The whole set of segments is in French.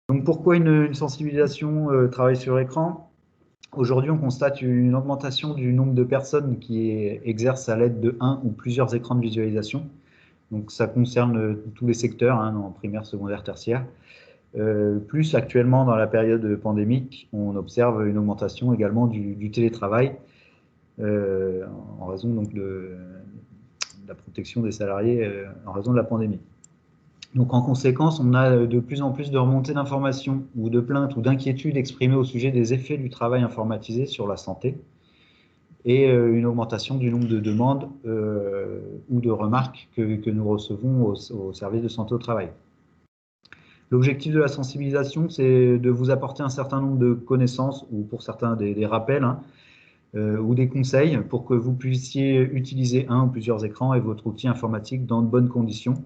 Donc pourquoi une sensibilisation travail sur écran? Aujourd'hui, on constate une augmentation du nombre de personnes qui exercent à l'aide de un ou plusieurs écrans de visualisation. Donc ça concerne tous les secteurs, hein, en primaire, secondaire, tertiaire. Plus actuellement, dans la période pandémique, on observe une augmentation également du télétravail en raison donc, de la protection des salariés en raison de la pandémie. Donc en conséquence, on a de plus en plus de remontées d'informations ou de plaintes ou d'inquiétudes exprimées au sujet des effets du travail informatisé sur la santé et une augmentation du nombre de demandes ou de remarques que nous recevons au service de santé au travail. L'objectif de la sensibilisation, c'est de vous apporter un certain nombre de connaissances ou pour certains des rappels hein, ou des conseils pour que vous puissiez utiliser un ou plusieurs écrans et votre outil informatique dans de bonnes conditions.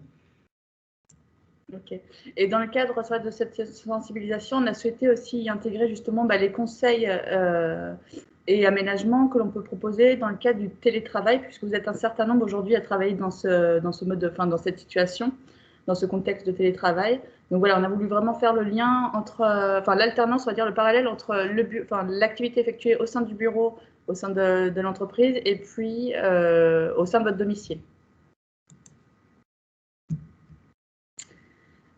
Ok. Et dans le cadre de cette sensibilisation, on a souhaité aussi y intégrer justement les conseils et aménagements que l'on peut proposer dans le cadre du télétravail, puisque vous êtes un certain nombre aujourd'hui à travailler dans ce mode, dans cette situation, dans ce contexte de télétravail. Donc voilà, on a voulu vraiment faire le lien entre, l'alternance, on va dire le parallèle entre l'activité effectuée au sein du bureau, au sein de l'entreprise, et puis au sein de votre domicile.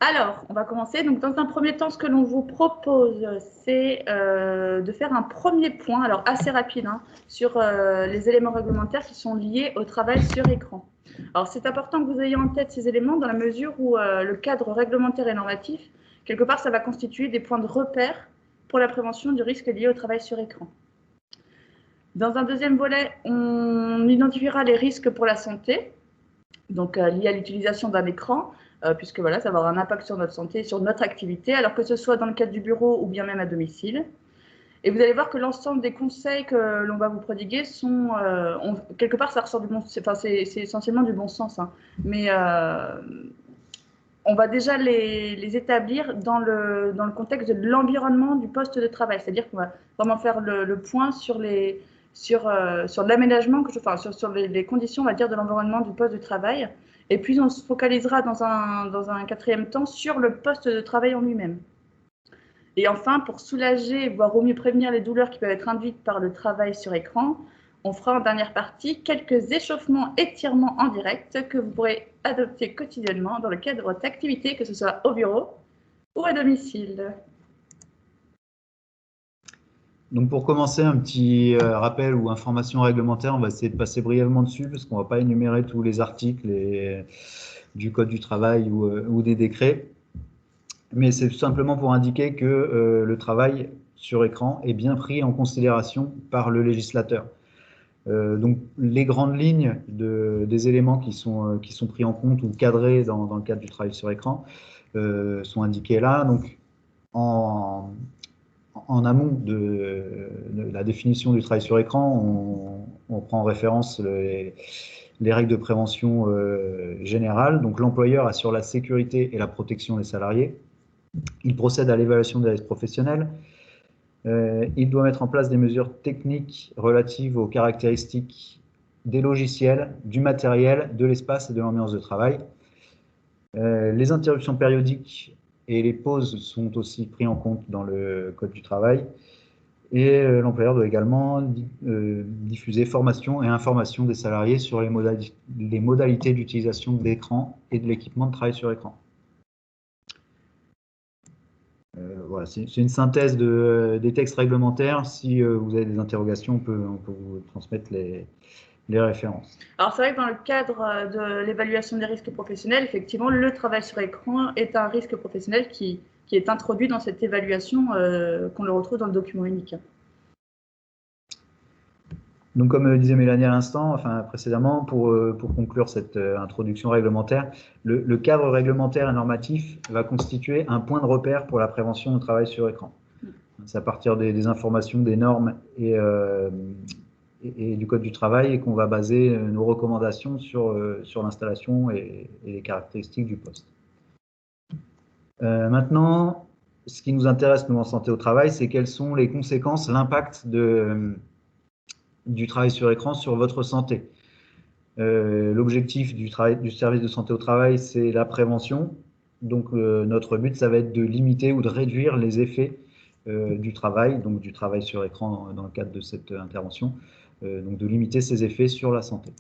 Alors, on va commencer. Donc, dans un premier temps, ce que l'on vous propose, c'est de faire un premier point, alors assez rapide, hein, sur les éléments réglementaires qui sont liés au travail sur écran. Alors, c'est important que vous ayez en tête ces éléments dans la mesure où le cadre réglementaire et normatif, quelque part, ça va constituer des points de repère pour la prévention du risque lié au travail sur écran. Dans un deuxième volet, on identifiera les risques pour la santé, donc liés à l'utilisation d'un écran, puisque voilà, ça va avoir un impact sur notre santé et sur notre activité, alors que ce soit dans le cadre du bureau ou bien même à domicile. Et vous allez voir que l'ensemble des conseils que l'on va vous prodiguer sont, quelque part, ça ressort du bon, enfin, c'est essentiellement du bon sens, hein, mais on va déjà les établir dans le contexte de l'environnement du poste de travail, c'est-à-dire qu'on va vraiment faire le point sur l'aménagement, sur les conditions, on va dire, de l'environnement du poste de travail. Et puis, on se focalisera dans un quatrième temps sur le poste de travail en lui-même. Et enfin, pour soulager, voire au mieux prévenir les douleurs qui peuvent être induites par le travail sur écran, on fera en dernière partie quelques échauffements, étirements en direct que vous pourrez adopter quotidiennement dans le cadre de votre activité, que ce soit au bureau ou à domicile. Donc pour commencer, un petit rappel ou information réglementaire, on va essayer de passer brièvement dessus parce qu'on ne va pas énumérer tous les articles du Code du travail ou des décrets. Mais c'est tout simplement pour indiquer que le travail sur écran est bien pris en considération par le législateur. Donc les grandes lignes des éléments qui sont pris en compte ou cadrés dans le cadre du travail sur écran sont indiqués là. Donc en amont de la définition du travail sur écran, on prend en référence les règles de prévention générales. Donc l'employeur assure la sécurité et la protection des salariés. Il procède à l'évaluation des risques professionnels. Il doit mettre en place des mesures techniques relatives aux caractéristiques des logiciels, du matériel, de l'espace et de l'ambiance de travail. Les interruptions périodiques et les pauses sont aussi pris en compte dans le Code du travail. Et l'employeur doit également diffuser formation et information des salariés sur les modalités d'utilisation de l'écran et de l'équipement de travail sur écran. Voilà, c'est une synthèse des textes réglementaires. Si vous avez des interrogations, on peut vous transmettre les références. Alors c'est vrai que dans le cadre de l'évaluation des risques professionnels, effectivement, le travail sur écran est un risque professionnel qui est introduit dans cette évaluation qu'on le retrouve dans le document unique. Donc, comme disait Mélanie à l'instant, enfin précédemment, pour conclure cette introduction réglementaire, le cadre réglementaire et normatif va constituer un point de repère pour la prévention au travail sur écran. C'est à partir des informations, des normes et du Code du travail et qu'on va baser nos recommandations sur l'installation et les caractéristiques du poste. Maintenant, ce qui nous intéresse, nous, en santé au travail, c'est quelles sont les conséquences, l'impact du travail sur écran sur votre santé. L'objectif du service de santé au travail, c'est la prévention. Donc, notre but, ça va être de limiter ou de réduire les effets du travail, donc du travail sur écran dans le cadre de cette intervention, donc de limiter ces effets sur la santé.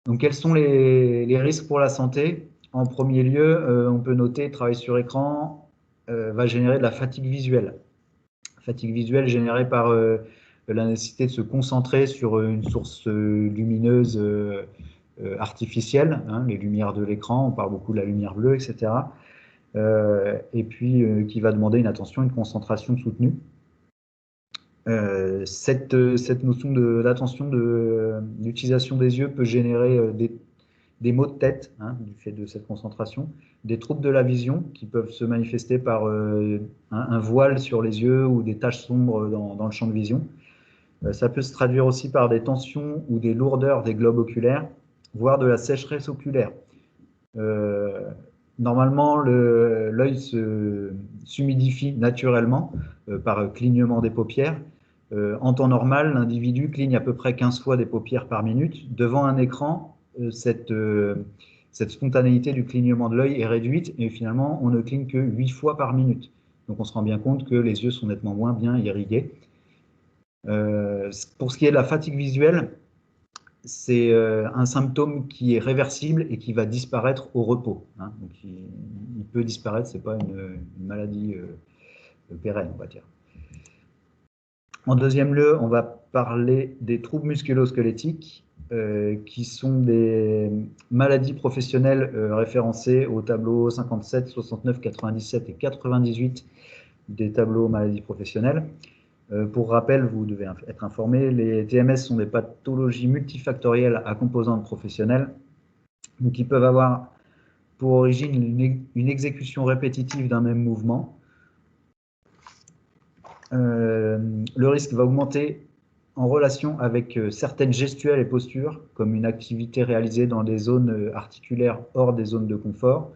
Donc, quels sont les risques pour la santé? En premier lieu, on peut noter que le travail sur écran va générer de la fatigue visuelle. Fatigue visuelle générée par la nécessité de se concentrer sur une source lumineuse artificielle, hein, les lumières de l'écran, on parle beaucoup de la lumière bleue, etc. Et puis qui va demander une attention, une concentration soutenue. Cette notion d'attention, d'utilisation des yeux peut générer des maux de tête, hein, du fait de cette concentration, des troubles de la vision qui peuvent se manifester par un voile sur les yeux ou des taches sombres dans le champ de vision. Ça peut se traduire aussi par des tensions ou des lourdeurs des globes oculaires, voire de la sécheresse oculaire. Normalement, l'œil s'humidifie naturellement par clignement des paupières. En temps normal, l'individu cligne à peu près 15 fois des paupières par minute. Devant un écran, cette spontanéité du clignement de l'œil est réduite et finalement, on ne cligne que 8 fois par minute. Donc, on se rend bien compte que les yeux sont nettement moins bien irrigués. Pour ce qui est de la fatigue visuelle, c'est un symptôme qui est réversible et qui va disparaître au repos. Hein. Donc, il peut disparaître, ce n'est pas une maladie pérenne, on va dire. En deuxième lieu, on va parler des troubles musculo-squelettiques, qui sont des maladies professionnelles référencées au tableau 57, 69, 97 et 98 des tableaux maladies professionnelles. Pour rappel, vous devez être informé, les TMS sont des pathologies multifactorielles à composantes professionnelles, donc qui peuvent avoir pour origine une exécution répétitive d'un même mouvement. Le risque va augmenter en relation avec certaines gestuelles et postures, comme une activité réalisée dans des zones articulaires hors des zones de confort,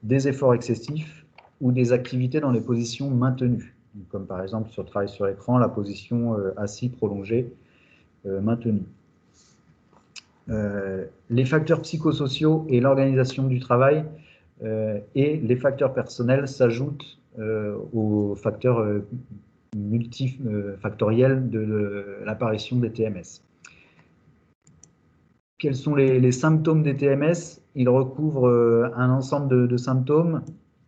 des efforts excessifs ou des activités dans les positions maintenues, comme par exemple sur le travail sur l'écran, la position assis prolongée maintenue. Les facteurs psychosociaux et l'organisation du travail et les facteurs personnels s'ajoutent aux facteurs multifactoriels de l'apparition des TMS. Quels sont les symptômes des TMS? Ils recouvrent un ensemble de symptômes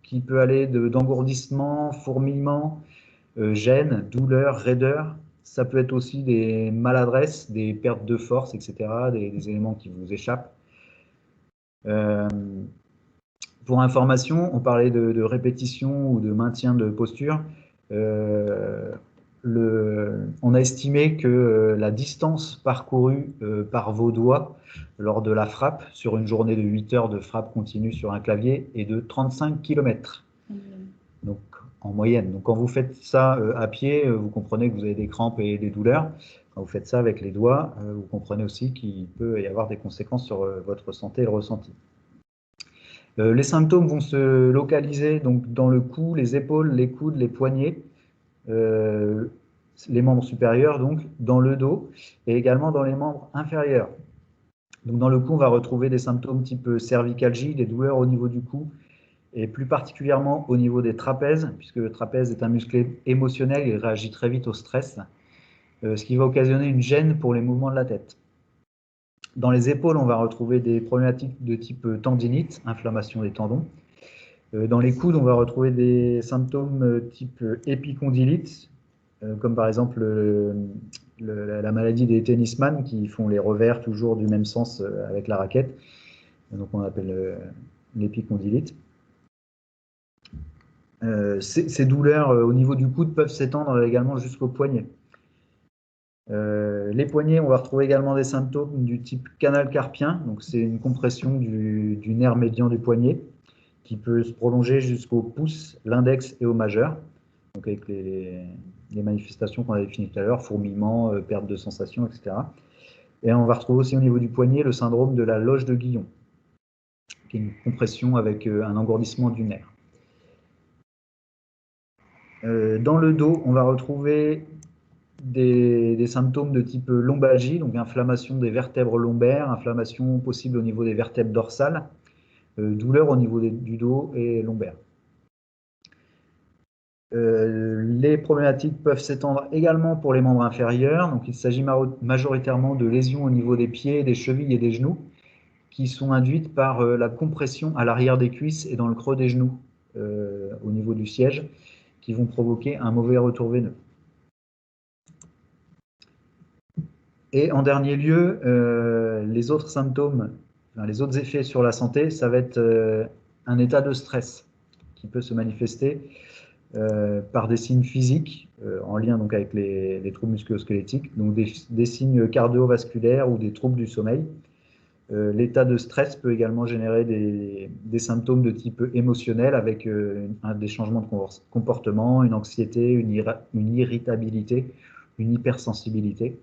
qui peut aller d'engourdissement, fourmillement, gêne, douleur, raideur. Ça peut être aussi des maladresses, des pertes de force, etc., des éléments qui vous échappent. Pour information, on parlait de répétition ou de maintien de posture. On a estimé que la distance parcourue par vos doigts lors de la frappe, sur une journée de 8 heures de frappe continue sur un clavier, est de 35 km. Donc, en moyenne. Donc, quand vous faites ça à pied, vous comprenez que vous avez des crampes et des douleurs. Quand vous faites ça avec les doigts, vous comprenez aussi qu'il peut y avoir des conséquences sur votre santé et le ressenti. Les symptômes vont se localiser donc, dans le cou, les épaules, les coudes, les poignets, les membres supérieurs, donc, dans le dos, et également dans les membres inférieurs. Donc, dans le cou, on va retrouver des symptômes type cervicalgie, des douleurs au niveau du cou, et plus particulièrement au niveau des trapèzes, puisque le trapèze est un muscle émotionnel, il réagit très vite au stress, ce qui va occasionner une gêne pour les mouvements de la tête. Dans les épaules, on va retrouver des problématiques de type tendinite, inflammation des tendons. Dans les coudes, on va retrouver des symptômes type épicondylite, comme par exemple la maladie des tennisman qui font les revers toujours du même sens avec la raquette. Donc on appelle l'épicondylite. Ces douleurs au niveau du coude peuvent s'étendre également jusqu'au poignet. Les poignets, on va retrouver également des symptômes du type canal carpien, donc c'est une compression du nerf médian du poignet qui peut se prolonger jusqu'au pouce, l'index et au majeur, donc avec les manifestations qu'on a définies tout à l'heure, fourmillement, perte de sensation, etc. Et on va retrouver aussi au niveau du poignet le syndrome de la loge de Guillon, qui est une compression avec un engourdissement du nerf. Dans le dos, on va retrouver des symptômes de type lombalgie, donc inflammation des vertèbres lombaires, inflammation possible au niveau des vertèbres dorsales, douleur au niveau du dos et lombaire. Les problématiques peuvent s'étendre également pour les membres inférieurs. Donc, il s'agit majoritairement de lésions au niveau des pieds, des chevilles et des genoux qui sont induites par la compression à l'arrière des cuisses et dans le creux des genoux au niveau du siège qui vont provoquer un mauvais retour veineux. Et en dernier lieu, les autres symptômes, les autres effets sur la santé, ça va être un état de stress qui peut se manifester par des signes physiques en lien donc avec les troubles musculo-squelettiques, donc des signes cardiovasculaires ou des troubles du sommeil. L'état de stress peut également générer des symptômes de type émotionnel avec des changements de comportement, une anxiété, une irritabilité, une hypersensibilité.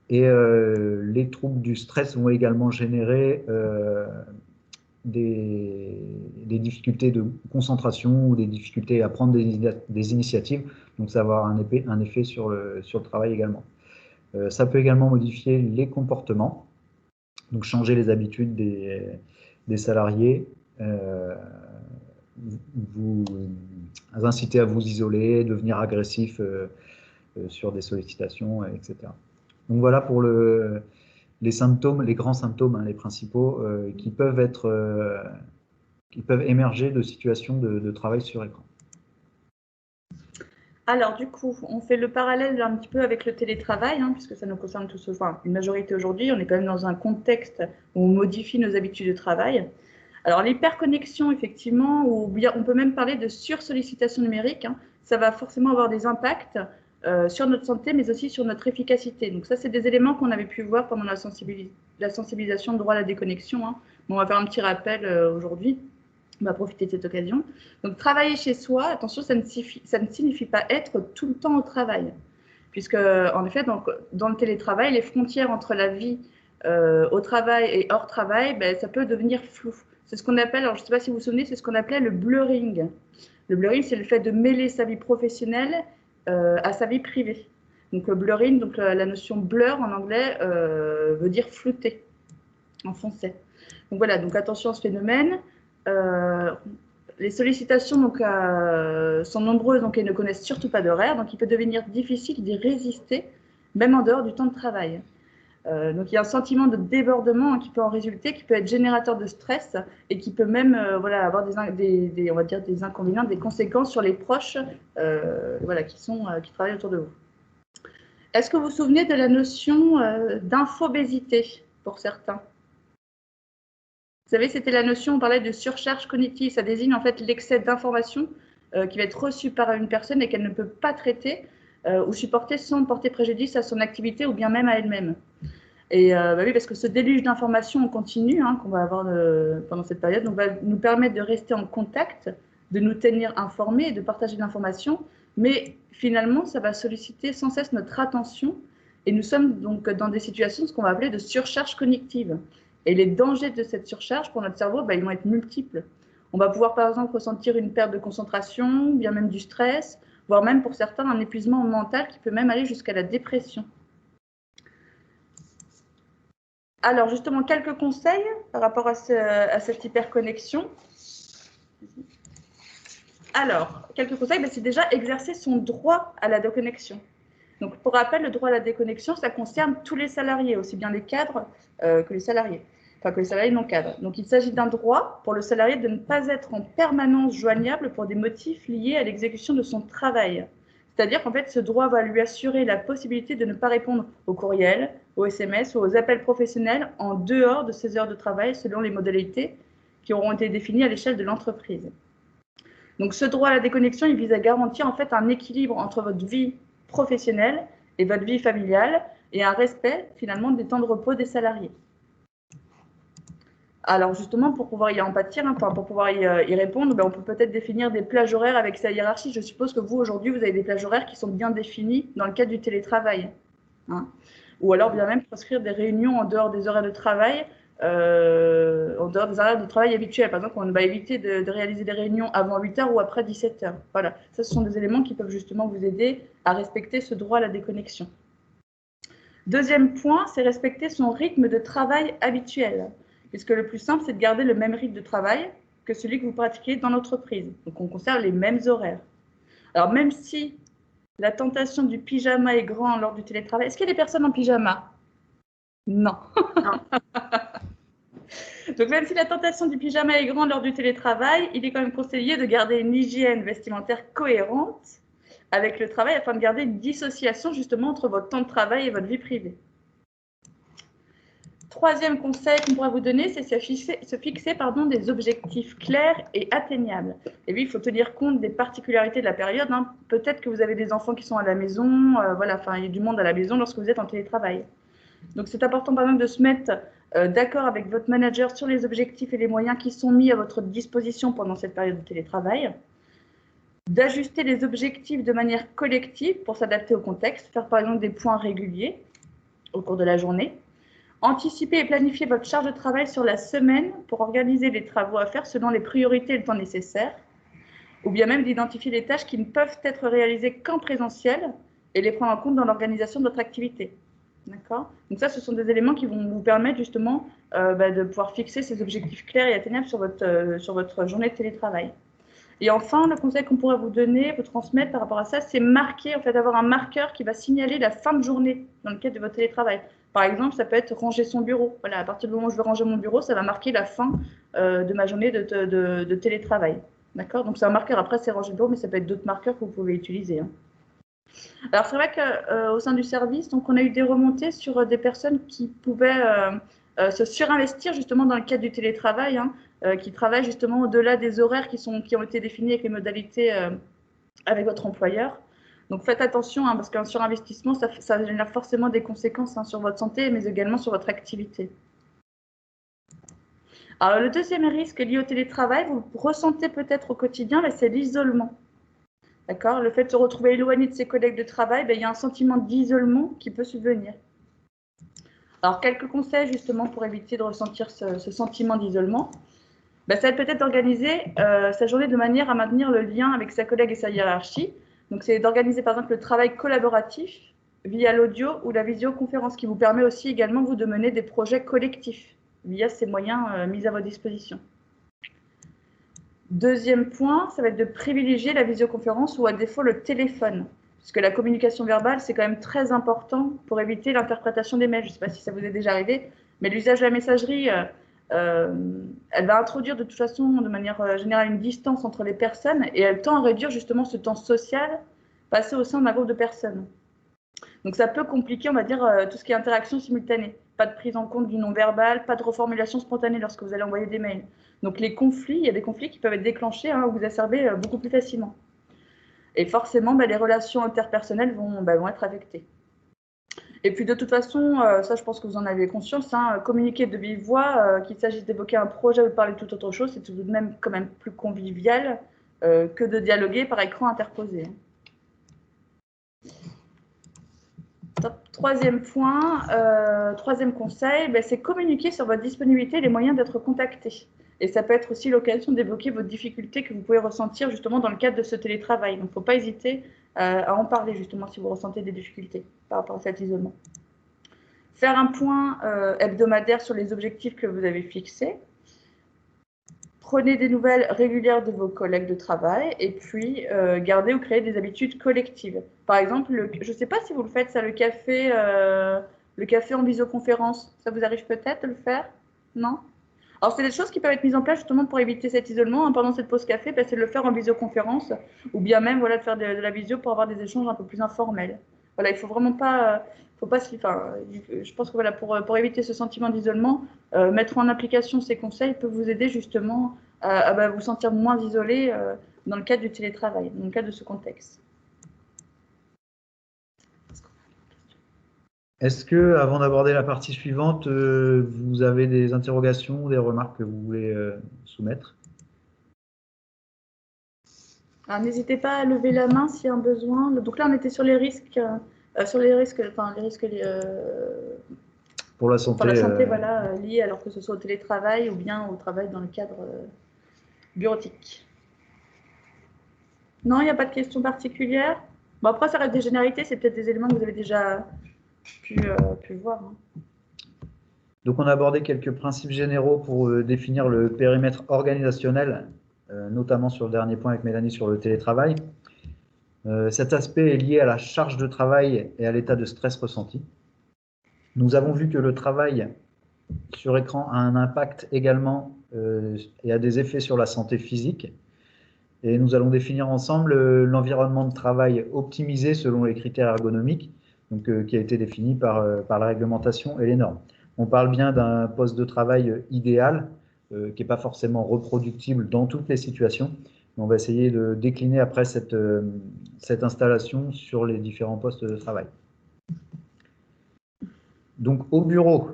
Et les troubles du stress vont également générer des difficultés de concentration ou des difficultés à prendre des initiatives. Donc ça va avoir un effet sur le travail également. Ça peut également modifier les comportements, donc changer les habitudes des salariés, vous inciter à vous isoler, devenir agressif sur des sollicitations, etc. Donc voilà pour les symptômes, les grands symptômes, les principaux, qui peuvent émerger de situations de travail sur écran. Alors du coup, on fait le parallèle un petit peu avec le télétravail, puisque ça nous concerne tous, enfin une majorité aujourd'hui. On est quand même dans un contexte où on modifie nos habitudes de travail. Alors l'hyperconnexion, effectivement, ou bien on peut même parler de sursollicitation numérique, ça va forcément avoir des impacts sur notre santé, mais aussi sur notre efficacité. Donc ça, c'est des éléments qu'on avait pu voir pendant la sensibilisation de droit à la déconnexion. Bon, on va faire un petit rappel aujourd'hui. On va profiter de cette occasion. Donc, travailler chez soi, attention, ça ne signifie pas être tout le temps au travail. Puisque, en effet, dans le télétravail, les frontières entre la vie au travail et hors travail, ça peut devenir flou. C'est ce qu'on appelle, alors je ne sais pas si vous vous souvenez, c'est ce qu'on appelait le blurring. Le blurring, c'est le fait de mêler sa vie professionnelle à sa vie privée. Donc, blurring, donc la notion blur en anglais veut dire flouter en français. Donc voilà, donc attention à ce phénomène. Les sollicitations donc, sont nombreuses donc, et ne connaissent surtout pas d'horaire, donc il peut devenir difficile d'y résister, même en dehors du temps de travail. Donc il y a un sentiment de débordement qui peut en résulter, qui peut être générateur de stress et qui peut même voilà, avoir on va dire des inconvénients, des conséquences sur les proches voilà, qui travaillent autour de vous. Est-ce que vous vous souvenez de la notion d'infobésité pour certains ? Vous savez, c'était la notion, on parlait de surcharge cognitive. Ça désigne en fait l'excès d'informations qui va être reçu par une personne et qu'elle ne peut pas traiter ou supporter sans porter préjudice à son activité ou bien même à elle-même. Et oui, parce que ce déluge d'informations en continu qu'on va avoir pendant cette période donc, va nous permettre de rester en contact, de nous tenir informés et de partager de l'information. Mais finalement, ça va solliciter sans cesse notre attention. Et nous sommes donc dans des situations, ce qu'on va appeler de surcharge cognitive. Et les dangers de cette surcharge pour notre cerveau, ils vont être multiples. On va pouvoir par exemple ressentir une perte de concentration, bien même du stress, voire même pour certains un épuisement mental qui peut même aller jusqu'à la dépression. Alors justement, quelques conseils par rapport à cette hyperconnexion. Alors, quelques conseils, c'est déjà exercer son droit à la déconnexion. Donc, pour rappel, le droit à la déconnexion, ça concerne tous les salariés, aussi bien les cadres que les salariés, enfin que les salariés non cadres. Donc, il s'agit d'un droit pour le salarié de ne pas être en permanence joignable pour des motifs liés à l'exécution de son travail. C'est-à-dire qu'en fait, ce droit va lui assurer la possibilité de ne pas répondre aux courriels, aux SMS ou aux appels professionnels en dehors de ses heures de travail selon les modalités qui auront été définies à l'échelle de l'entreprise. Donc, ce droit à la déconnexion, il vise à garantir en fait un équilibre entre votre vie professionnelle et votre vie familiale et un respect finalement des temps de repos des salariés. Alors justement, pour pouvoir y en pâtir, pour pouvoir y répondre, on peut peut-être définir des plages horaires avec sa hiérarchie. Je suppose que vous, aujourd'hui, vous avez des plages horaires qui sont bien définies dans le cadre du télétravail. Ou alors bien même prescrire des réunions en dehors des horaires de travail, en dehors des horaires de travail habituels. Par exemple, on va éviter de réaliser des réunions avant 8h ou après 17h. Voilà, ça, ce sont des éléments qui peuvent justement vous aider à respecter ce droit à la déconnexion. Deuxième point, c'est respecter son rythme de travail habituel. puisque le plus simple, c'est de garder le même rythme de travail que celui que vous pratiquez dans l'entreprise. Donc, on conserve les mêmes horaires. Alors, même si la tentation du pyjama est grande lors du télétravail, est-ce qu'il y a des personnes en pyjama? Non. Donc, même si la tentation du pyjama est grande lors du télétravail, il est quand même conseillé de garder une hygiène vestimentaire cohérente avec le travail afin de garder une dissociation justement entre votre temps de travail et votre vie privée. Troisième conseil qu'on pourrait vous donner, c'est se fixer des objectifs clairs et atteignables. Et oui, il faut tenir compte des particularités de la période. Hein. Peut-être que vous avez des enfants qui sont à la maison, voilà, enfin, il y a du monde à la maison lorsque vous êtes en télétravail. Donc, c'est important, par exemple, de se mettre d'accord avec votre manager sur les objectifs et les moyens qui sont mis à votre disposition pendant cette période de télétravail. D'ajuster les objectifs de manière collective pour s'adapter au contexte, faire par exemple des points réguliers au cours de la journée. Anticiper et planifier votre charge de travail sur la semaine pour organiser les travaux à faire selon les priorités et le temps nécessaire, ou bien même d'identifier les tâches qui ne peuvent être réalisées qu'en présentiel et les prendre en compte dans l'organisation de votre activité. D'accord ? Donc ça, ce sont des éléments qui vont vous permettre justement de pouvoir fixer ces objectifs clairs et atteignables sur votre journée de télétravail. Et enfin, le conseil qu'on pourrait vous donner, vous transmettre par rapport à ça, c'est marquer, en fait, avoir un marqueur qui va signaler la fin de journée dans le cadre de votre télétravail. Par exemple, ça peut être ranger son bureau. Voilà, à partir du moment où je veux ranger mon bureau, ça va marquer la fin de ma journée de télétravail. D'accord ? Donc, c'est un marqueur. Après, c'est ranger le bureau, mais ça peut être d'autres marqueurs que vous pouvez utiliser. Hein. Alors, c'est vrai qu'au sein du service, donc, on a eu des remontées sur des personnes qui pouvaient se surinvestir justement dans le cadre du télétravail, hein, qui travaillent justement au-delà des horaires qui ont été définis avec les modalités avec votre employeur. Donc, faites attention, hein, parce qu'un surinvestissement, ça génère forcément des conséquences sur votre santé, mais également sur votre activité. Alors, le deuxième risque lié au télétravail, vous le ressentez peut-être au quotidien, c'est l'isolement. D'accord ? Le fait de se retrouver éloigné de ses collègues de travail, il y a un sentiment d'isolement qui peut subvenir. Alors, quelques conseils justement pour éviter de ressentir ce sentiment d'isolement. Ça va peut-être d'organiser sa journée de manière à maintenir le lien avec sa collègue et sa hiérarchie. Donc, c'est d'organiser par exemple le travail collaboratif via l'audio ou la visioconférence qui vous permet aussi également vous de mener des projets collectifs via ces moyens mis à votre disposition. Deuxième point, ça va être de privilégier la visioconférence ou à défaut le téléphone. Parce que la communication verbale, c'est quand même très important pour éviter l'interprétation des mails. Je ne sais pas si ça vous est déjà arrivé, mais l'usage de la messagerie, elle va introduire de toute façon, de manière générale, une distance entre les personnes et elle tend à réduire justement ce temps social passé au sein d'un groupe de personnes. Donc ça peut compliquer, on va dire, tout ce qui est interaction simultanée. Pas de prise en compte du non-verbal, pas de reformulation spontanée lorsque vous allez envoyer des mails. Donc les conflits, il y a des conflits qui peuvent être déclenchés ou vous exacerbés beaucoup plus facilement. Et forcément, les relations interpersonnelles vont être affectées. Et puis de toute façon, ça je pense que vous en avez conscience, communiquer de vive voix, qu'il s'agisse d'évoquer un projet ou de parler de toute autre chose, c'est tout de même quand même plus convivial que de dialoguer par écran interposé. Top. Troisième point, troisième conseil, c'est communiquer sur votre disponibilité et les moyens d'être contacté. Et ça peut être aussi l'occasion d'évoquer vos difficultés que vous pouvez ressentir justement dans le cadre de ce télétravail. Donc, il ne faut pas hésiter à en parler justement si vous ressentez des difficultés par rapport à cet isolement. Faire un point hebdomadaire sur les objectifs que vous avez fixés. Prenez des nouvelles régulières de vos collègues de travail et puis gardez ou créez des habitudes collectives. Par exemple, je ne sais pas si vous le faites, ça, le café en visioconférence, ça vous arrive peut-être de le faire? Non? Alors, c'est des choses qui peuvent être mises en place justement pour éviter cet isolement. Pendant cette pause café, c'est de le faire en visioconférence ou bien même de faire de la visio pour avoir des échanges un peu plus informels. Voilà, il ne faut vraiment pas... je pense que pour éviter ce sentiment d'isolement, mettre en application ces conseils peut vous aider justement à vous sentir moins isolé dans le cadre du télétravail, dans le cadre de ce contexte. Est-ce que, avant d'aborder la partie suivante, vous avez des interrogations ou des remarques que vous voulez soumettre? N'hésitez pas à lever la main s'il y a un besoin. Donc là, on était sur les risques, pour la santé, liés alors que ce soit au télétravail ou bien au travail dans le cadre bureautique. Non, il n'y a pas de questions particulières. Bon, après, ça reste des généralités, c'est peut-être des éléments que vous avez déjà pu voir. Hein. Donc on a abordé quelques principes généraux pour définir le périmètre organisationnel, notamment sur le dernier point avec Mélanie sur le télétravail. Cet aspect est lié à la charge de travail et à l'état de stress ressenti. Nous avons vu que le travail sur écran a un impact également et a des effets sur la santé physique. Et nous allons définir ensemble l'environnement de travail optimisé selon les critères ergonomiques, donc, qui a été défini par la réglementation et les normes. On parle bien d'un poste de travail idéal, qui n'est pas forcément reproductible dans toutes les situations. On va essayer de décliner après cette installation sur les différents postes de travail. Donc au bureau,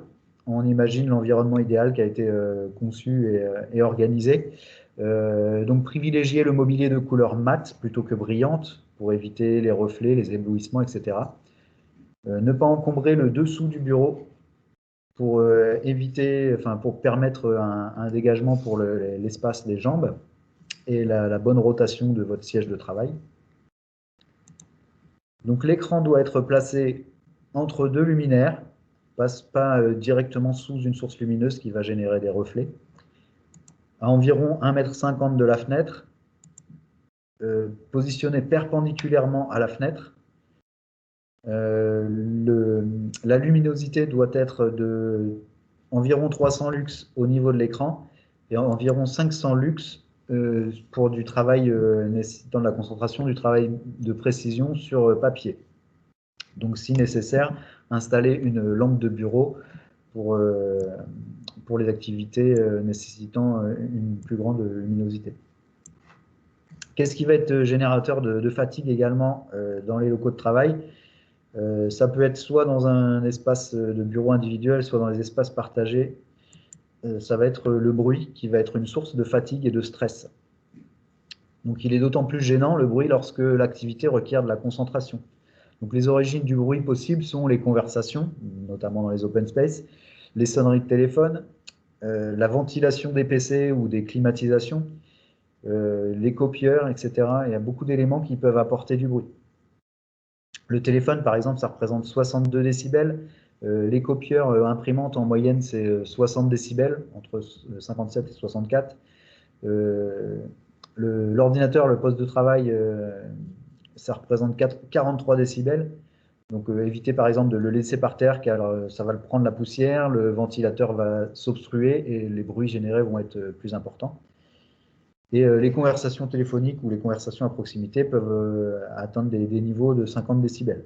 on imagine l'environnement idéal qui a été conçu et organisé. Donc privilégier le mobilier de couleur mate plutôt que brillante pour éviter les reflets, les éblouissements, etc. Ne pas encombrer le dessous du bureau pour pour permettre un dégagement pour l'espace des jambes et la bonne rotation de votre siège de travail. Donc l'écran doit être placé entre deux luminaires, pas directement sous une source lumineuse qui va générer des reflets. À environ 1,50 m de la fenêtre, positionné perpendiculairement à la fenêtre. La luminosité doit être de environ 300 lux au niveau de l'écran et environ 500 lux pour du travail nécessitant de la concentration, du travail de précision sur papier. Donc, si nécessaire, installer une lampe de bureau pour les activités nécessitant une plus grande luminosité. Qu'est-ce qui va être générateur de fatigue également dans les locaux de travail? Ça peut être soit dans un espace de bureau individuel, soit dans les espaces partagés. Ça va être le bruit qui va être une source de fatigue et de stress. Donc il est d'autant plus gênant le bruit lorsque l'activité requiert de la concentration. Donc les origines du bruit possible sont les conversations, notamment dans les open space, les sonneries de téléphone, la ventilation des PC ou des climatisations, les copieurs, etc. Il y a beaucoup d'éléments qui peuvent apporter du bruit. Le téléphone, par exemple, ça représente 62 décibels. Les copieurs imprimantes, en moyenne, c'est 60 décibels, entre 57 et 64. L'ordinateur, le poste de travail, ça représente 43 décibels. Donc évitez par exemple de le laisser par terre car ça va le prendre la poussière, le ventilateur va s'obstruer et les bruits générés vont être plus importants. Et les conversations téléphoniques ou les conversations à proximité peuvent atteindre des niveaux de 50 décibels.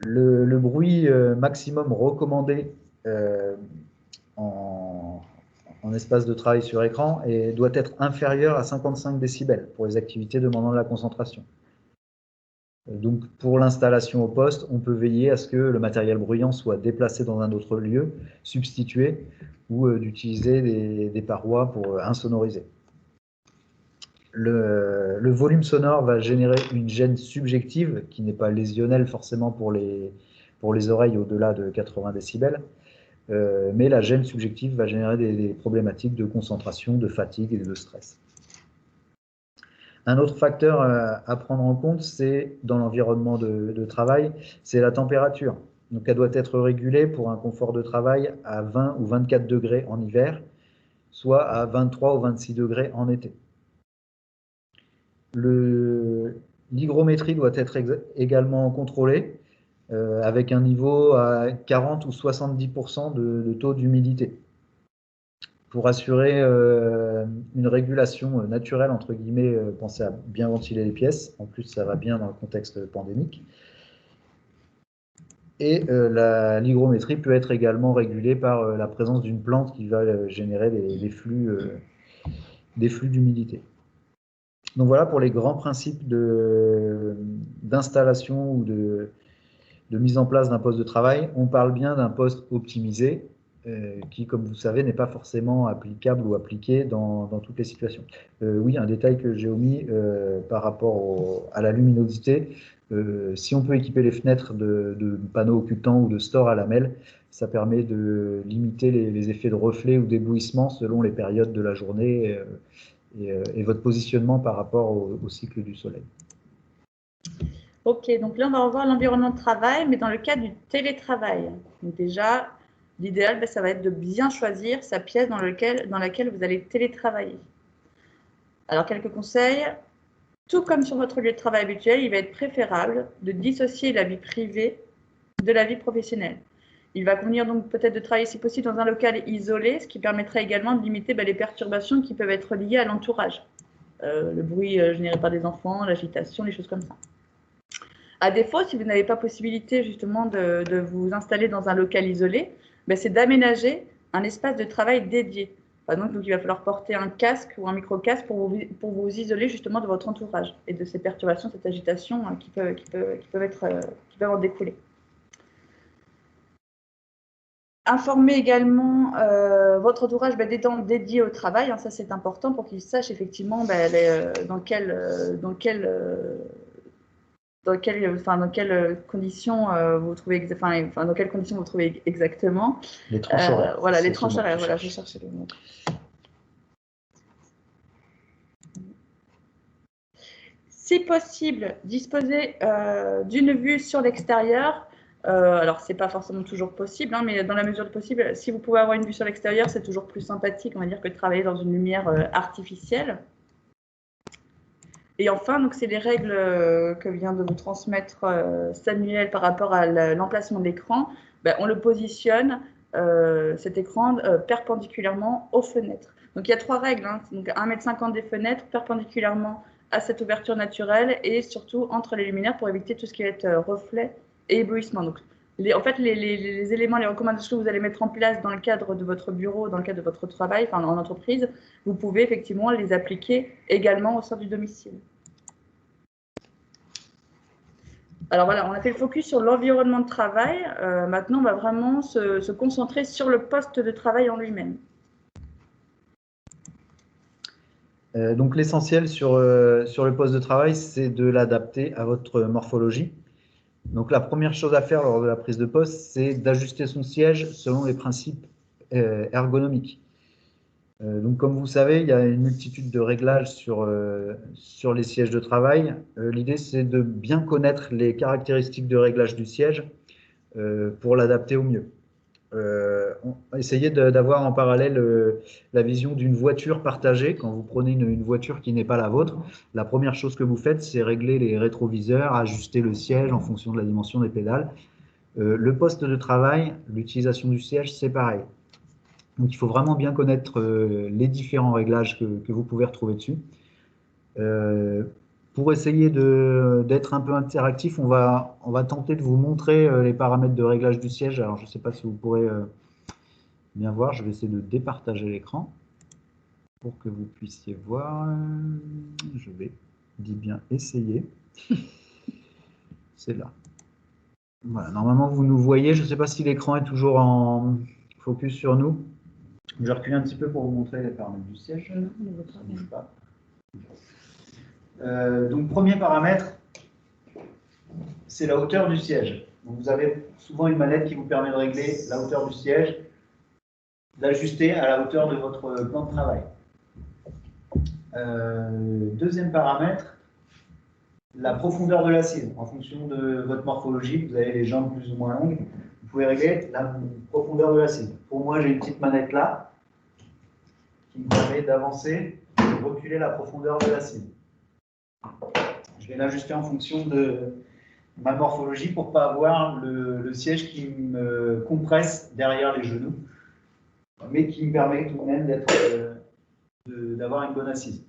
Le bruit maximum recommandé en espace de travail sur écran doit être inférieur à 55 décibels pour les activités demandant de la concentration. Donc pour l'installation au poste, on peut veiller à ce que le matériel bruyant soit déplacé dans un autre lieu, substitué, ou d'utiliser des parois pour insonoriser. Le volume sonore va générer une gêne subjective qui n'est pas lésionnelle forcément pour les oreilles au-delà de 80 décibels, mais la gêne subjective va générer des problématiques de concentration, de fatigue et de stress. Un autre facteur à prendre en compte, c'est dans l'environnement de travail, c'est la température. Donc elle doit être régulée pour un confort de travail à 20 ou 24 degrés en hiver, soit à 23 ou 26 degrés en été. L'hygrométrie doit être également contrôlée avec un niveau à 40 ou 70% de taux d'humidité pour assurer une régulation naturelle, entre guillemets, pensez à bien ventiler les pièces. En plus, ça va bien dans le contexte pandémique. Et l'hygrométrie peut être également régulée par la présence d'une plante qui va générer des flux d'humidité. Donc voilà pour les grands principes d'installation ou de mise en place d'un poste de travail. On parle bien d'un poste optimisé qui, comme vous savez, n'est pas forcément applicable ou appliqué dans toutes les situations. Oui, un détail que j'ai omis par rapport à la luminosité. Si on peut équiper les fenêtres de panneaux occultants ou de stores à lamelles, ça permet de limiter les effets de reflet ou d'éblouissement selon les périodes de la journée et votre positionnement par rapport au cycle du soleil. Ok, donc là, on va revoir l'environnement de travail, mais dans le cadre du télétravail. Donc déjà, l'idéal, ça va être de bien choisir sa pièce dans laquelle vous allez télétravailler. Alors, quelques conseils. Tout comme sur votre lieu de travail habituel, il va être préférable de dissocier la vie privée de la vie professionnelle. Il va convenir donc peut-être de travailler si possible dans un local isolé, ce qui permettrait également de limiter les perturbations qui peuvent être liées à l'entourage. Le bruit généré par des enfants, l'agitation, les choses comme ça. À défaut, si vous n'avez pas possibilité justement de vous installer dans un local isolé, c'est d'aménager un espace de travail dédié. Par exemple, donc, il va falloir porter un casque ou un micro-casque pour vous isoler justement de votre entourage et de ces perturbations, cette agitation qui peuvent en découler. Informer également votre entourage des temps dédiés au travail, ça c'est important pour qu'ils sachent effectivement dans quelles conditions vous trouvez, dans quelles conditions vous trouvez exactement. Les tranches horaires. Voilà, les tranches horaires. Voilà, je cherchais le mot. Si possible, disposer d'une vue sur l'extérieur. Alors, ce n'est pas forcément toujours possible, mais dans la mesure du possible, si vous pouvez avoir une vue sur l'extérieur, c'est toujours plus sympathique, on va dire, que de travailler dans une lumière artificielle. Et enfin, donc c'est les règles que vient de vous transmettre Samuel par rapport à l'emplacement de l'écran. On le positionne, cet écran, perpendiculairement aux fenêtres. Donc il y a 3 règles, donc 1,50 m des fenêtres, perpendiculairement à cette ouverture naturelle et surtout entre les luminaires pour éviter tout ce qui va être reflet et éblouissement. Donc, en fait, les éléments, les recommandations que vous allez mettre en place dans le cadre de votre bureau, dans le cadre de votre travail, en entreprise, vous pouvez effectivement les appliquer également au sein du domicile. Alors voilà, on a fait le focus sur l'environnement de travail. Maintenant, on va vraiment se concentrer sur le poste de travail en lui-même. Donc l'essentiel sur le poste de travail, c'est de l'adapter à votre morphologie. Donc la première chose à faire lors de la prise de poste, c'est d'ajuster son siège selon les principes ergonomiques. Donc comme vous savez, il y a une multitude de réglages sur les sièges de travail. L'idée, c'est de bien connaître les caractéristiques de réglage du siège pour l'adapter au mieux. Essayez d'avoir en parallèle la vision d'une voiture partagée. Quand vous prenez une voiture qui n'est pas la vôtre, la première chose que vous faites, c'est régler les rétroviseurs, ajuster le siège en fonction de la dimension des pédales. Le poste de travail, l'utilisation du siège, c'est pareil. Donc il faut vraiment bien connaître les différents réglages que vous pouvez retrouver dessus. Pour essayer d'être un peu interactif, on va tenter de vous montrer les paramètres de réglage du siège. Alors, je ne sais pas si vous pourrez bien voir. Je vais essayer de départager l'écran pour que vous puissiez voir. Je vais bien essayer. C'est là. Voilà, normalement, vous nous voyez. Je ne sais pas si l'écran est toujours en focus sur nous. Je vais reculer un petit peu pour vous montrer les paramètres du siège. Ça ne bouge pas. Donc, premier paramètre, c'est la hauteur du siège. Donc, vous avez souvent une manette qui vous permet de régler la hauteur du siège, d'ajuster à la hauteur de votre plan de travail. Deuxième paramètre, la profondeur de l'assise. En fonction de votre morphologie, vous avez les jambes plus ou moins longues, vous pouvez régler la profondeur de l'assise. Pour moi, j'ai une petite manette là qui me permet d'avancer et de reculer la profondeur de l'assise. Je vais l'ajuster en fonction de ma morphologie pour ne pas avoir le siège qui me compresse derrière les genoux, mais qui me permet tout de même d'avoir une bonne assise.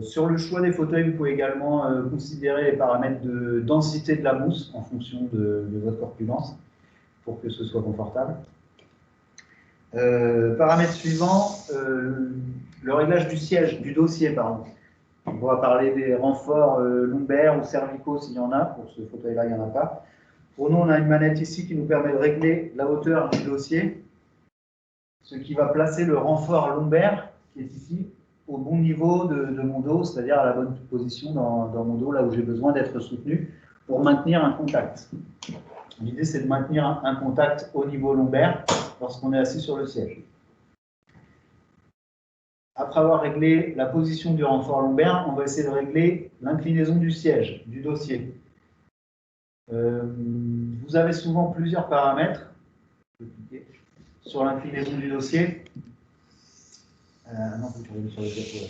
Sur le choix des fauteuils, vous pouvez également considérer les paramètres de densité de la mousse en fonction de votre corpulence pour que ce soit confortable. Paramètre suivant, le réglage du siège, du dossier, pardon. On va parler des renforts lombaires ou cervicaux s'il y en a. Pour ce fauteuil-là, il n'y en a pas. Pour nous, on a une manette ici qui nous permet de régler la hauteur du dossier, ce qui va placer le renfort lombaire, qui est ici, au bon niveau de mon dos, c'est-à-dire à la bonne position dans mon dos, là où j'ai besoin d'être soutenu, pour maintenir un contact. L'idée, c'est de maintenir un contact au niveau lombaire lorsqu'on est assis sur le siège. après avoir réglé la position du renfort lombaire, on va essayer de régler l'inclinaison du siège, du dossier. Vous avez souvent plusieurs paramètres sur l'inclinaison du dossier. Non, vous pouvez sur le diapo.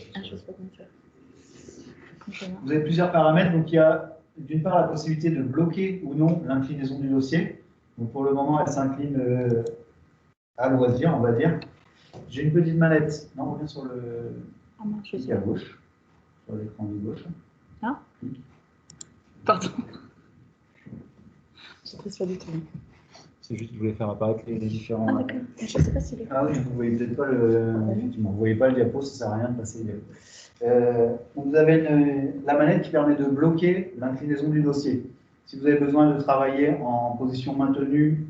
Vous avez plusieurs paramètres, donc il y a d'une part la possibilité de bloquer ou non l'inclinaison du dossier. Donc pour le moment, elle s'incline à loisir, on va dire. J'ai une petite manette. Non, on revient sur le à gauche, sur l'écran de gauche. Ah, pardon. Je suis sur du tout. C'est juste que je voulais faire apparaître les différents. Ah, d'accord. Je ne sais pas si. Ah oui, vous ne voyez peut-être pas le. Effectivement, vous voyez pas le diapo, ça ne sert à rien de passer le diapo. Vous avez la manette qui permet de bloquer l'inclinaison du dossier. Si vous avez besoin de travailler en position maintenue,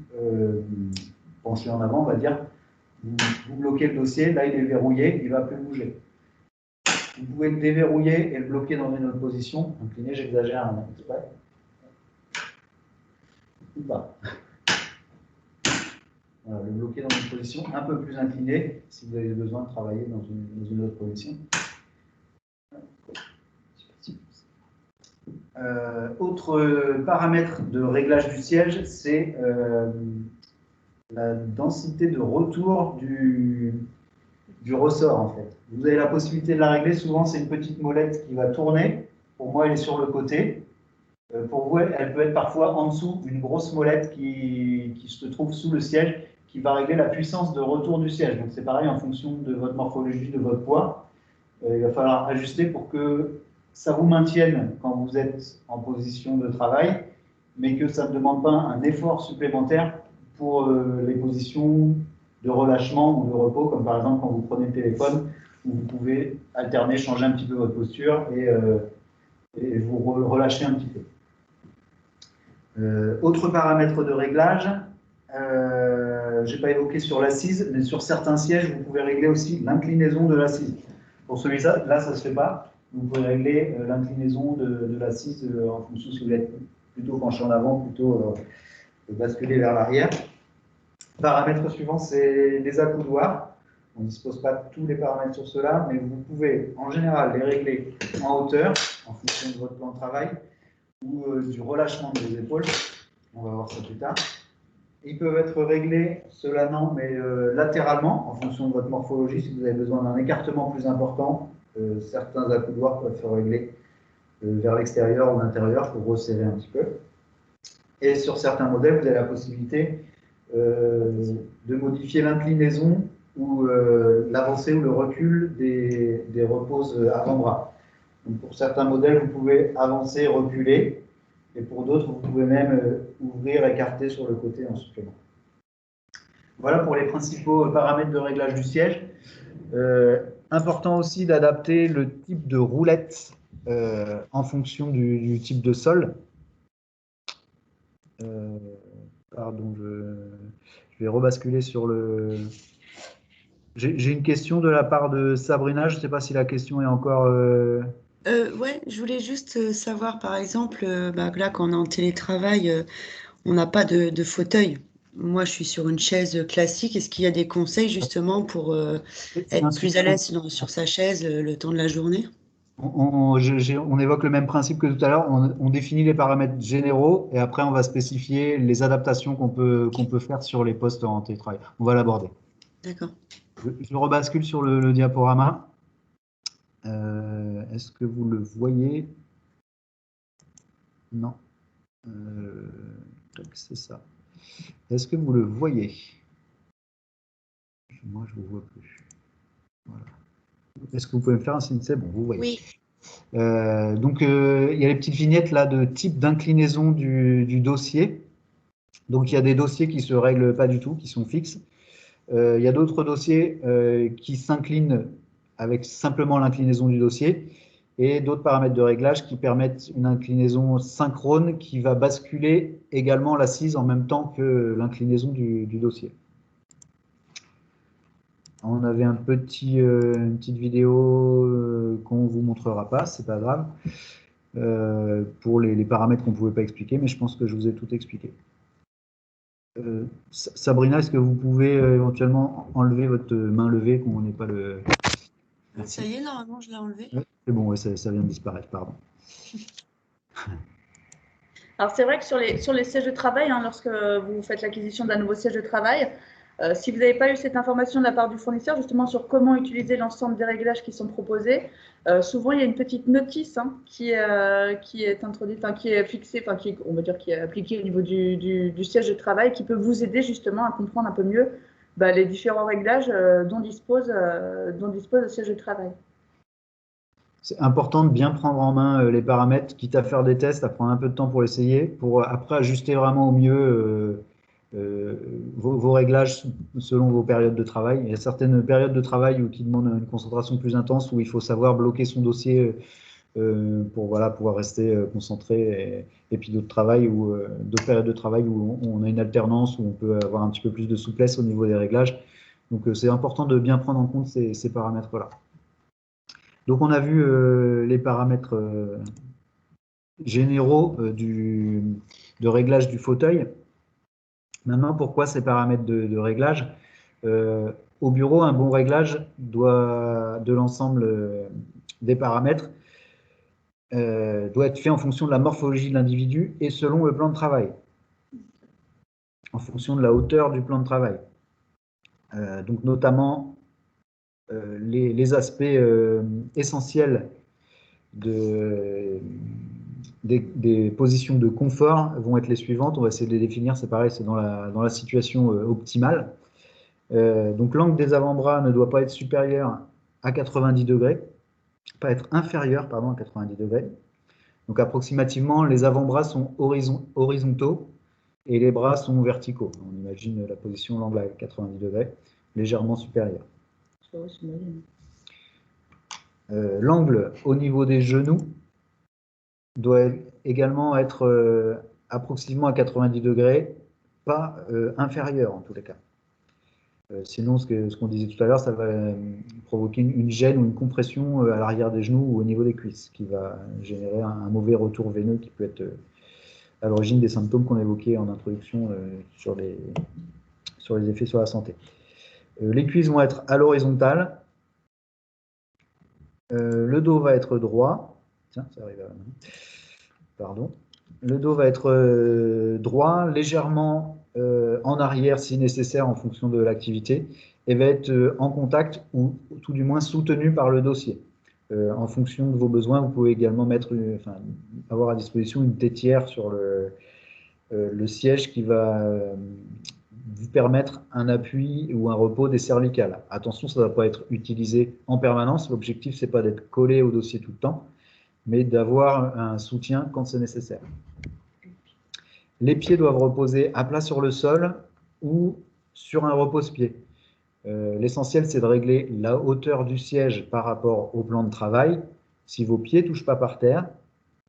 penché en avant, on va dire, vous bloquez le dossier, là il est verrouillé, il ne va plus bouger. Vous pouvez le déverrouiller et le bloquer dans une autre position. Incliné, j'exagère un exprès. Ou pas. Voilà, le bloquer dans une position un peu plus inclinée si vous avez besoin de travailler dans une autre position. Autre paramètre de réglage du siège, c'est la densité de retour du ressort en fait. Vous avez la possibilité de la régler, souvent c'est une petite molette qui va tourner, pour moi elle est sur le côté, pour vous elle peut être parfois en dessous, une grosse molette qui se trouve sous le siège, qui va régler la puissance de retour du siège. Donc c'est pareil en fonction de votre morphologie, de votre poids, il va falloir ajuster pour que ça vous maintienne quand vous êtes en position de travail, mais que ça ne demande pas un effort supplémentaire pour les positions de relâchement ou de repos, comme par exemple quand vous prenez le téléphone, où vous pouvez alterner, changer un petit peu votre posture et vous relâcher un petit peu. Autre paramètre de réglage, je n'ai pas évoqué sur l'assise, mais sur certains sièges, vous pouvez régler aussi l'inclinaison de l'assise. Pour celui-là, là, ça ne se fait pas. Vous pouvez régler l'inclinaison de l'assise en fonction si vous êtes plutôt penché en avant, plutôt basculer vers l'arrière. Paramètre suivant, c'est les accoudoirs. On ne dispose pas de tous les paramètres sur cela, mais vous pouvez en général les régler en hauteur, en fonction de votre plan de travail, ou du relâchement des épaules. On va voir ça plus tard. Ils peuvent être réglés, cela non, mais latéralement, en fonction de votre morphologie. Si vous avez besoin d'un écartement plus important, certains accoudoirs peuvent se régler vers l'extérieur ou l'intérieur pour resserrer un petit peu. Et sur certains modèles, vous avez la possibilité de modifier l'inclinaison ou l'avancée ou le recul des reposes avant-bras. Donc pour certains modèles, vous pouvez avancer, reculer, et pour d'autres, vous pouvez même ouvrir, écarter sur le côté en supplément. Voilà pour les principaux paramètres de réglage du siège. Important aussi d'adapter le type de roulette en fonction du type de sol. Pardon, je vais rebasculer sur le... J'ai une question de la part de Sabrina. Je ne sais pas si la question est encore... Ouais, je voulais juste savoir, par exemple, là, quand on est en télétravail, on n'a pas de fauteuil. Moi, je suis sur une chaise classique. Est-ce qu'il y a des conseils justement pour être plus à l'aise sur sa chaise le temps de la journée? On évoque le même principe que tout à l'heure. On définit les paramètres généraux et après, on va spécifier les adaptations qu'on peut faire sur les postes en télétravail. On va l'aborder. D'accord. Je rebascule sur le diaporama. Est-ce que vous le voyez? Non. C'est ça. Est-ce que vous le voyez? Moi, je ne vous vois plus. Voilà. Est-ce que vous pouvez me faire un signe? C'est bon, vous voyez. Oui. Donc, il y a les petites vignettes là de type d'inclinaison du dossier. Donc, il y a des dossiers qui ne se règlent pas du tout, qui sont fixes. Il y a d'autres dossiers qui s'inclinent avec simplement l'inclinaison du dossier et d'autres paramètres de réglage qui permettent une inclinaison synchrone qui va basculer également l'assise en même temps que l'inclinaison du dossier. On avait une petite vidéo qu'on ne vous montrera pas, c'est pas grave, pour les paramètres qu'on ne pouvait pas expliquer, mais je pense que je vous ai tout expliqué. Sabrina, est-ce que vous pouvez éventuellement enlever votre main levée, qu'on n'ait pas le Ça y est, normalement, je l'ai enlevé. Oui, c'est bon, ouais, ça vient de disparaître, pardon. Alors c'est vrai que sur les sièges de travail, hein, lorsque vous faites l'acquisition d'un nouveau siège de travail, si vous n'avez pas eu cette information de la part du fournisseur justement sur comment utiliser l'ensemble des réglages qui sont proposés, souvent il y a une petite notice qui est introduite, qui est fixée, on va dire qui est appliquée au niveau du siège de travail, qui peut vous aider justement à comprendre un peu mieux les différents réglages dont dispose le siège de travail. C'est important de bien prendre en main les paramètres, quitte à faire des tests, à prendre un peu de temps pour essayer, pour après ajuster vraiment au mieux vos réglages selon vos périodes de travail. Il y a certaines périodes de travail qui demandent une concentration plus intense, où il faut savoir bloquer son dossier pour pouvoir rester concentré, et puis d'autres périodes de travail où on a une alternance, où on peut avoir un petit peu plus de souplesse au niveau des réglages. Donc c'est important de bien prendre en compte ces paramètres-là. Donc on a vu les paramètres généraux de réglage du fauteuil. Maintenant, pourquoi ces paramètres de réglage? Au bureau, un bon réglage de l'ensemble des paramètres doit être fait en fonction de la morphologie de l'individu et selon le plan de travail, en fonction de la hauteur du plan de travail. Donc notamment les aspects essentiels des positions de confort vont être les suivantes. On va essayer de les définir, c'est pareil, c'est dans la situation optimale. Donc l'angle des avant-bras ne doit pas être supérieur à 90 degrés, pas être inférieur, pardon, à 90 degrés. Donc approximativement, les avant-bras sont horizontaux et les bras sont verticaux. On imagine la position, l'angle à 90 degrés, légèrement supérieur. L'angle au niveau des genoux doit également être approximativement à 90 degrés, pas inférieur en tous les cas. Sinon, ce qu'on disait tout à l'heure, ça va provoquer une gêne ou une compression à l'arrière des genoux ou au niveau des cuisses, qui va générer un mauvais retour veineux qui peut être à l'origine des symptômes qu'on évoquait en introduction sur les effets sur la santé. Les cuisses vont être à l'horizontale. Le dos va être droit. Tiens, ça arrive à... Pardon. Le dos va être droit, légèrement en arrière si nécessaire en fonction de l'activité, et va être en contact ou tout du moins soutenu par le dossier. En fonction de vos besoins, vous pouvez également avoir à disposition une tétière sur le siège qui va vous permettre un appui ou un repos des cervicales. Attention, ça ne va pas être utilisé en permanence. L'objectif, ce n'est pas d'être collé au dossier tout le temps, mais d'avoir un soutien quand c'est nécessaire. Les pieds doivent reposer à plat sur le sol ou sur un repose-pied. L'essentiel, c'est de régler la hauteur du siège par rapport au plan de travail. Si vos pieds ne touchent pas par terre,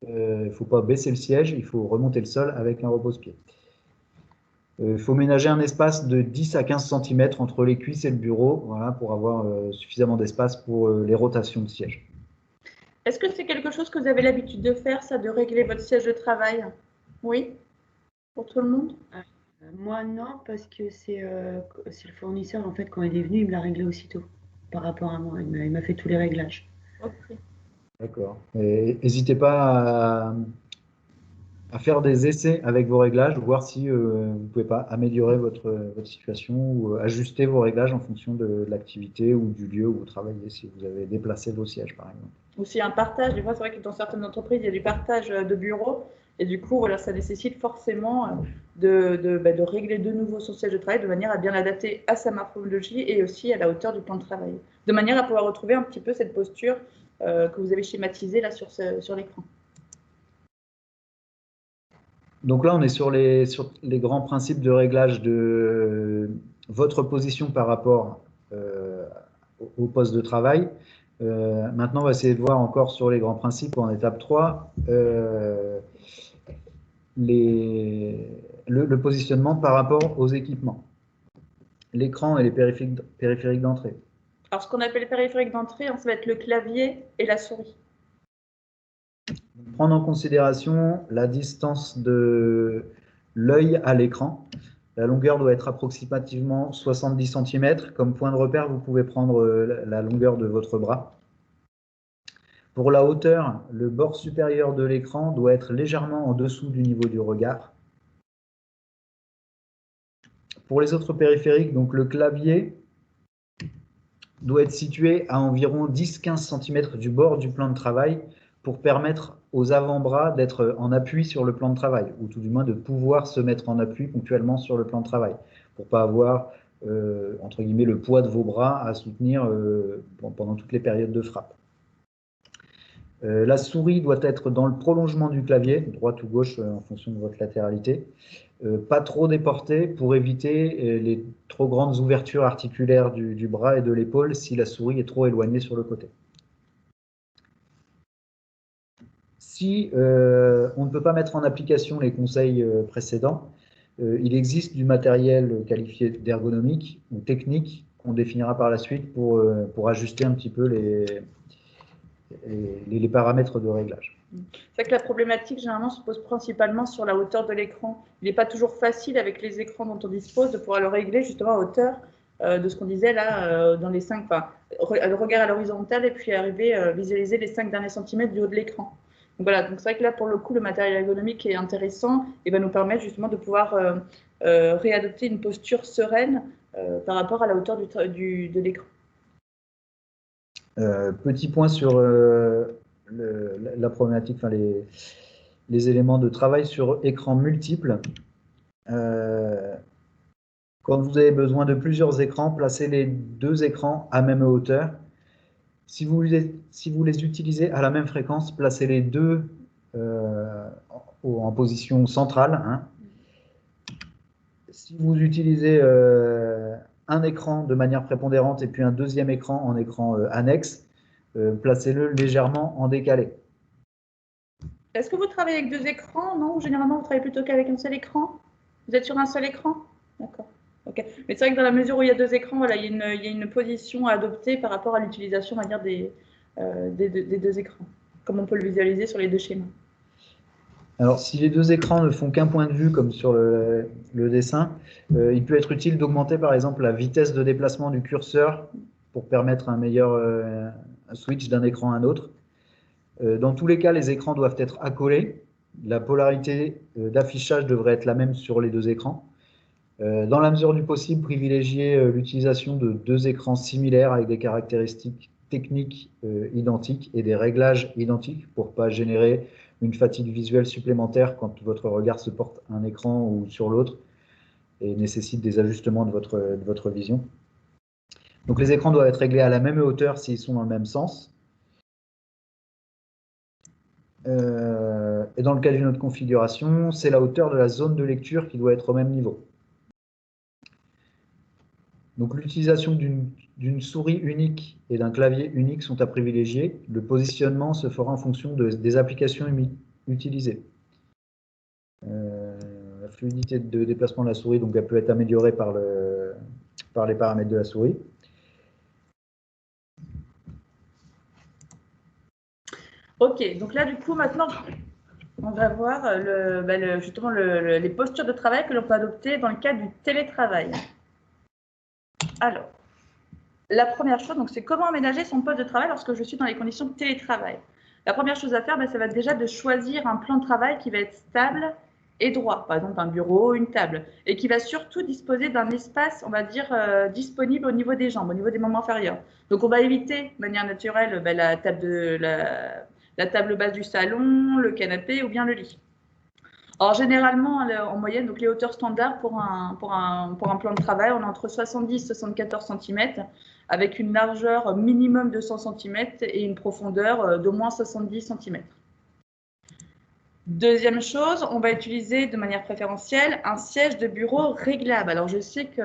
il ne faut pas baisser le siège, il faut remonter le sol avec un repose-pied. Il faut ménager un espace de 10 à 15 cm entre les cuisses et le bureau, pour avoir suffisamment d'espace pour les rotations de siège. Est-ce que c'est quelque chose que vous avez l'habitude de faire, ça, de régler votre siège de travail? Oui? Pour tout le monde? Moi, non, parce que c'est le fournisseur, en fait, quand il est venu, il me l'a réglé aussitôt, par rapport à moi. Il m'a fait tous les réglages. Ok. D'accord. N'hésitez pas à faire des essais avec vos réglages, voir si vous ne pouvez pas améliorer votre situation ou ajuster vos réglages en fonction de l'activité ou du lieu où vous travaillez, si vous avez déplacé vos sièges, par exemple. Ou s'il y a un partage, des fois, c'est vrai que dans certaines entreprises, il y a du partage de bureaux. Et du coup, voilà, ça nécessite forcément de régler de nouveau son siège de travail de manière à bien l'adapter à sa morphologie et aussi à la hauteur du plan de travail. De manière à pouvoir retrouver un petit peu cette posture que vous avez schématisée là sur l'écran. Donc là, on est sur les grands principes de réglage de votre position par rapport au poste de travail. Maintenant, on va essayer de voir encore sur les grands principes en étape 3, le positionnement par rapport aux équipements, l'écran et les périphériques d'entrée. Alors, ce qu'on appelle les périphériques d'entrée, ça va être le clavier et la souris. Prendre en considération la distance de l'œil à l'écran. La longueur doit être approximativement 70 cm. Comme point de repère, vous pouvez prendre la longueur de votre bras. Pour la hauteur, le bord supérieur de l'écran doit être légèrement en dessous du niveau du regard. Pour les autres périphériques, donc le clavier doit être situé à environ 10-15 cm du bord du plan de travail pour permettre aux avant-bras d'être en appui sur le plan de travail, ou tout du moins de pouvoir se mettre en appui ponctuellement sur le plan de travail, pour ne pas avoir, entre guillemets, le poids de vos bras à soutenir pendant toutes les périodes de frappe. La souris doit être dans le prolongement du clavier, droite ou gauche en fonction de votre latéralité, pas trop déportée pour éviter les trop grandes ouvertures articulaires du bras et de l'épaule si la souris est trop éloignée sur le côté. Si on ne peut pas mettre en application les conseils précédents, il existe du matériel qualifié d'ergonomique ou technique qu'on définira par la suite pour ajuster un petit peu les paramètres de réglage. C'est vrai que la problématique, généralement, se pose principalement sur la hauteur de l'écran. Il n'est pas toujours facile, avec les écrans dont on dispose, de pouvoir le régler justement à hauteur de ce qu'on disait là, dans les 5, enfin, le regard à l'horizontale et puis arriver à visualiser les 5 derniers centimètres du haut de l'écran. Donc voilà, donc c'est vrai que là, pour le coup, le matériel ergonomique est intéressant et va nous permettre justement de pouvoir réadopter une posture sereine par rapport à la hauteur de l'écran. Petit point sur la problématique, enfin les éléments de travail sur écran multiple. Quand vous avez besoin de plusieurs écrans, placez les 2 écrans à même hauteur. Si vous les utilisez à la même fréquence, placez les 2 en position centrale. Hein. Si vous utilisez un écran de manière prépondérante et puis un deuxième écran en écran annexe, placez-le légèrement en décalé. Est-ce que vous travaillez avec 2 écrans? Non, généralement, vous travaillez plutôt qu'avec un seul écran? Vous êtes sur un seul écran? D'accord. Okay. Mais c'est vrai que dans la mesure où il y a 2 écrans, voilà, il y a une position à adopter par rapport à l'utilisation, on va dire, des 2 écrans, comme on peut le visualiser sur les 2 schémas. Alors, si les 2 écrans ne font qu'un point de vue, comme sur le dessin, il peut être utile d'augmenter, par exemple, la vitesse de déplacement du curseur pour permettre un meilleur switch d'un écran à un autre. Dans tous les cas, les écrans doivent être accolés. La polarité d'affichage devrait être la même sur les 2 écrans. Dans la mesure du possible, privilégier l'utilisation de 2 écrans similaires avec des caractéristiques techniques identiques et des réglages identiques pour ne pas générer une fatigue visuelle supplémentaire quand votre regard se porte à un écran ou sur l'autre et nécessite des ajustements de votre vision. Donc les écrans doivent être réglés à la même hauteur s'ils sont dans le même sens. Et dans le cas d'une autre configuration, c'est la hauteur de la zone de lecture qui doit être au même niveau. Donc l'utilisation d'une souris unique et d'un clavier unique sont à privilégier. Le positionnement se fera en fonction des applications utilisées. La fluidité de déplacement de la souris, donc, elle peut être améliorée par les paramètres de la souris. Ok, donc là, du coup, maintenant, on va voir justement les postures de travail que l'on peut adopter dans le cadre du télétravail. Alors, la première chose, c'est comment aménager son poste de travail lorsque je suis dans les conditions de télétravail. La première chose à faire, ça va être déjà de choisir un plan de travail qui va être stable et droit, par exemple un bureau, une table, et qui va surtout disposer d'un espace, on va dire, disponible au niveau des jambes, au niveau des membres inférieurs. Donc on va éviter de manière naturelle la table basse du salon, le canapé ou bien le lit. Alors généralement, en moyenne, donc les hauteurs standards pour un plan de travail, on est entre 70 et 74 cm, avec une largeur minimum de 100 cm et une profondeur d'au moins 70 cm. Deuxième chose, on va utiliser de manière préférentielle un siège de bureau réglable. Alors je sais que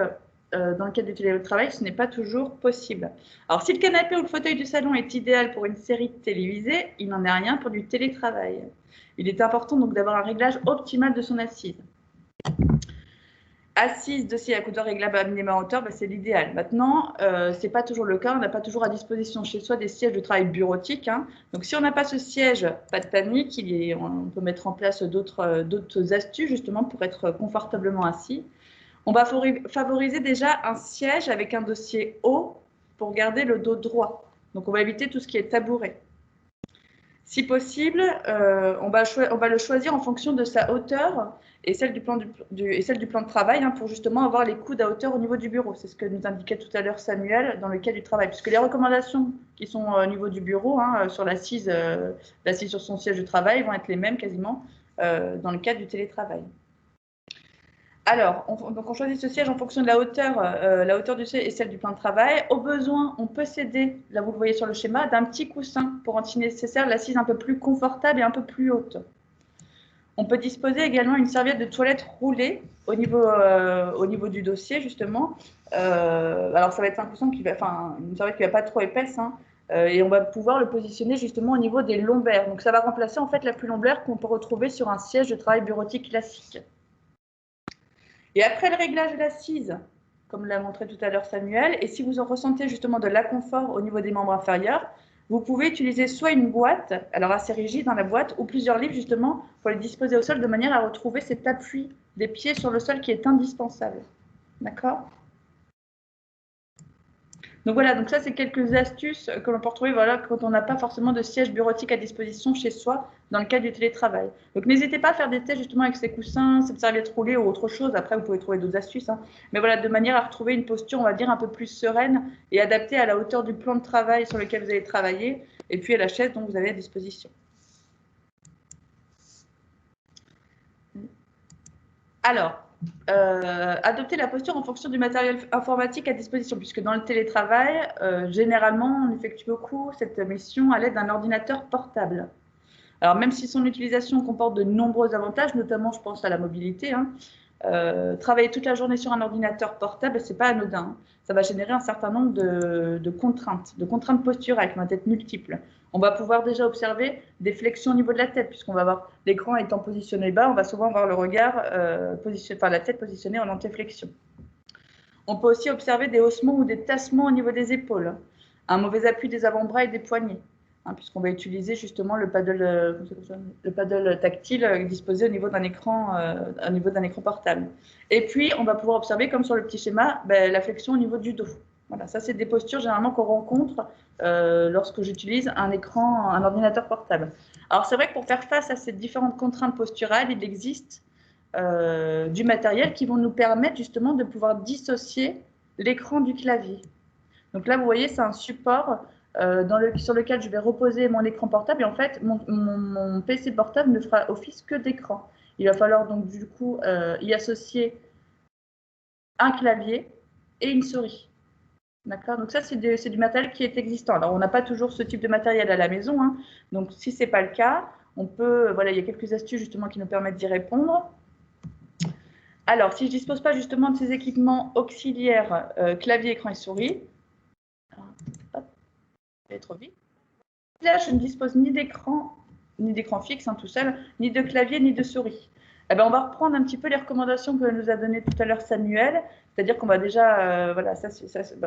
dans le cadre du télétravail, ce n'est pas toujours possible. Alors si le canapé ou le fauteuil du salon est idéal pour une série télévisée, il n'en est rien pour du télétravail. Il est important donc d'avoir un réglage optimal de son assise. Assise, dossier à coudoir réglable à minima hauteur, c'est l'idéal. Maintenant, ce n'est pas toujours le cas. On n'a pas toujours à disposition chez soi des sièges de travail bureautiques. Hein. Donc, si on n'a pas ce siège, pas de panique. On peut mettre en place d'autres astuces justement pour être confortablement assis. On va favoriser déjà un siège avec un dossier haut pour garder le dos droit. Donc, on va éviter tout ce qui est tabouret. Si possible, on va le choisir en fonction de sa hauteur et celle du plan de travail, hein, pour justement avoir les coudes à hauteur au niveau du bureau. C'est ce que nous indiquait tout à l'heure Samuel dans le cas du travail. Puisque les recommandations qui sont au niveau du bureau, hein, sur l'assise sur son siège de travail, vont être les mêmes quasiment dans le cas du télétravail. Alors, donc on choisit ce siège en fonction de la hauteur du siège et celle du plan de travail. Au besoin, on peut s'aider, là vous le voyez sur le schéma, d'un petit coussin pour rendre si nécessaire l'assise un peu plus confortable et un peu plus haute. On peut disposer également une serviette de toilette roulée au niveau du dossier, justement. Alors, ça va être un coussin une serviette qui ne va pas trop épaisse, hein, et on va pouvoir le positionner justement au niveau des lombaires. Donc, ça va remplacer en fait la pluie lombaire qu'on peut retrouver sur un siège de travail bureautique classique. Et après le réglage de l'assise, comme l'a montré tout à l'heure Samuel, et si vous en ressentez justement de l'inconfort au niveau des membres inférieurs, vous pouvez utiliser soit une boîte, alors assez rigide dans la boîte, ou plusieurs livres justement pour les disposer au sol de manière à retrouver cet appui des pieds sur le sol qui est indispensable. D'accord ? Donc voilà, donc ça c'est quelques astuces que l'on peut retrouver quand on n'a pas forcément de siège bureautique à disposition chez soi dans le cadre du télétravail. Donc n'hésitez pas à faire des tests justement avec ces coussins, cette serviette roulée ou autre chose. Après vous pouvez trouver d'autres astuces, hein. Mais voilà, de manière à retrouver une posture, on va dire, un peu plus sereine et adaptée à la hauteur du plan de travail sur lequel vous allez travailler et puis à la chaise dont vous avez à disposition. Alors, adopter la posture en fonction du matériel informatique à disposition, puisque dans le télétravail, généralement, on effectue beaucoup cette mission à l'aide d'un ordinateur portable. Alors, même si son utilisation comporte de nombreux avantages, notamment, je pense à la mobilité, hein, travailler toute la journée sur un ordinateur portable, ce n'est pas anodin, hein. Ça va générer un certain nombre de contraintes posturales qui vont être multiples. On va pouvoir déjà observer des flexions au niveau de la tête, puisqu'on va avoir l'écran étant positionné bas, on va souvent voir le regard, la tête positionnée en antéflexion. On peut aussi observer des haussements ou des tassements au niveau des épaules, un mauvais appui des avant-bras et des poignets, hein, puisqu'on va utiliser justement le paddle tactile disposé au niveau d'un écran portable. Et puis, on va pouvoir observer, comme sur le petit schéma, la flexion au niveau du dos. Voilà, ça, c'est des postures généralement qu'on rencontre lorsque j'utilise un ordinateur portable. Alors, c'est vrai que pour faire face à ces différentes contraintes posturales, il existe du matériel qui vont nous permettre justement de pouvoir dissocier l'écran du clavier. Donc là, vous voyez, c'est un support sur lequel je vais reposer mon écran portable et en fait, mon PC portable ne fera office que d'écran. Il va falloir donc du coup y associer un clavier et une souris. D'accord ? Donc ça, c'est du matériel qui est existant. Alors, on n'a pas toujours ce type de matériel à la maison, hein. Donc, si ce n'est pas le cas, on peut, il y a quelques astuces justement qui nous permettent d'y répondre. Alors, si je ne dispose pas justement de ces équipements auxiliaires, clavier, écran et souris, trop vite. Là, je ne dispose ni d'écran fixe, hein, tout seul, ni de clavier, ni de souris. Eh ben, on va reprendre un petit peu les recommandations que nous a données tout à l'heure Samuel, c'est-à-dire qu'on va déjà,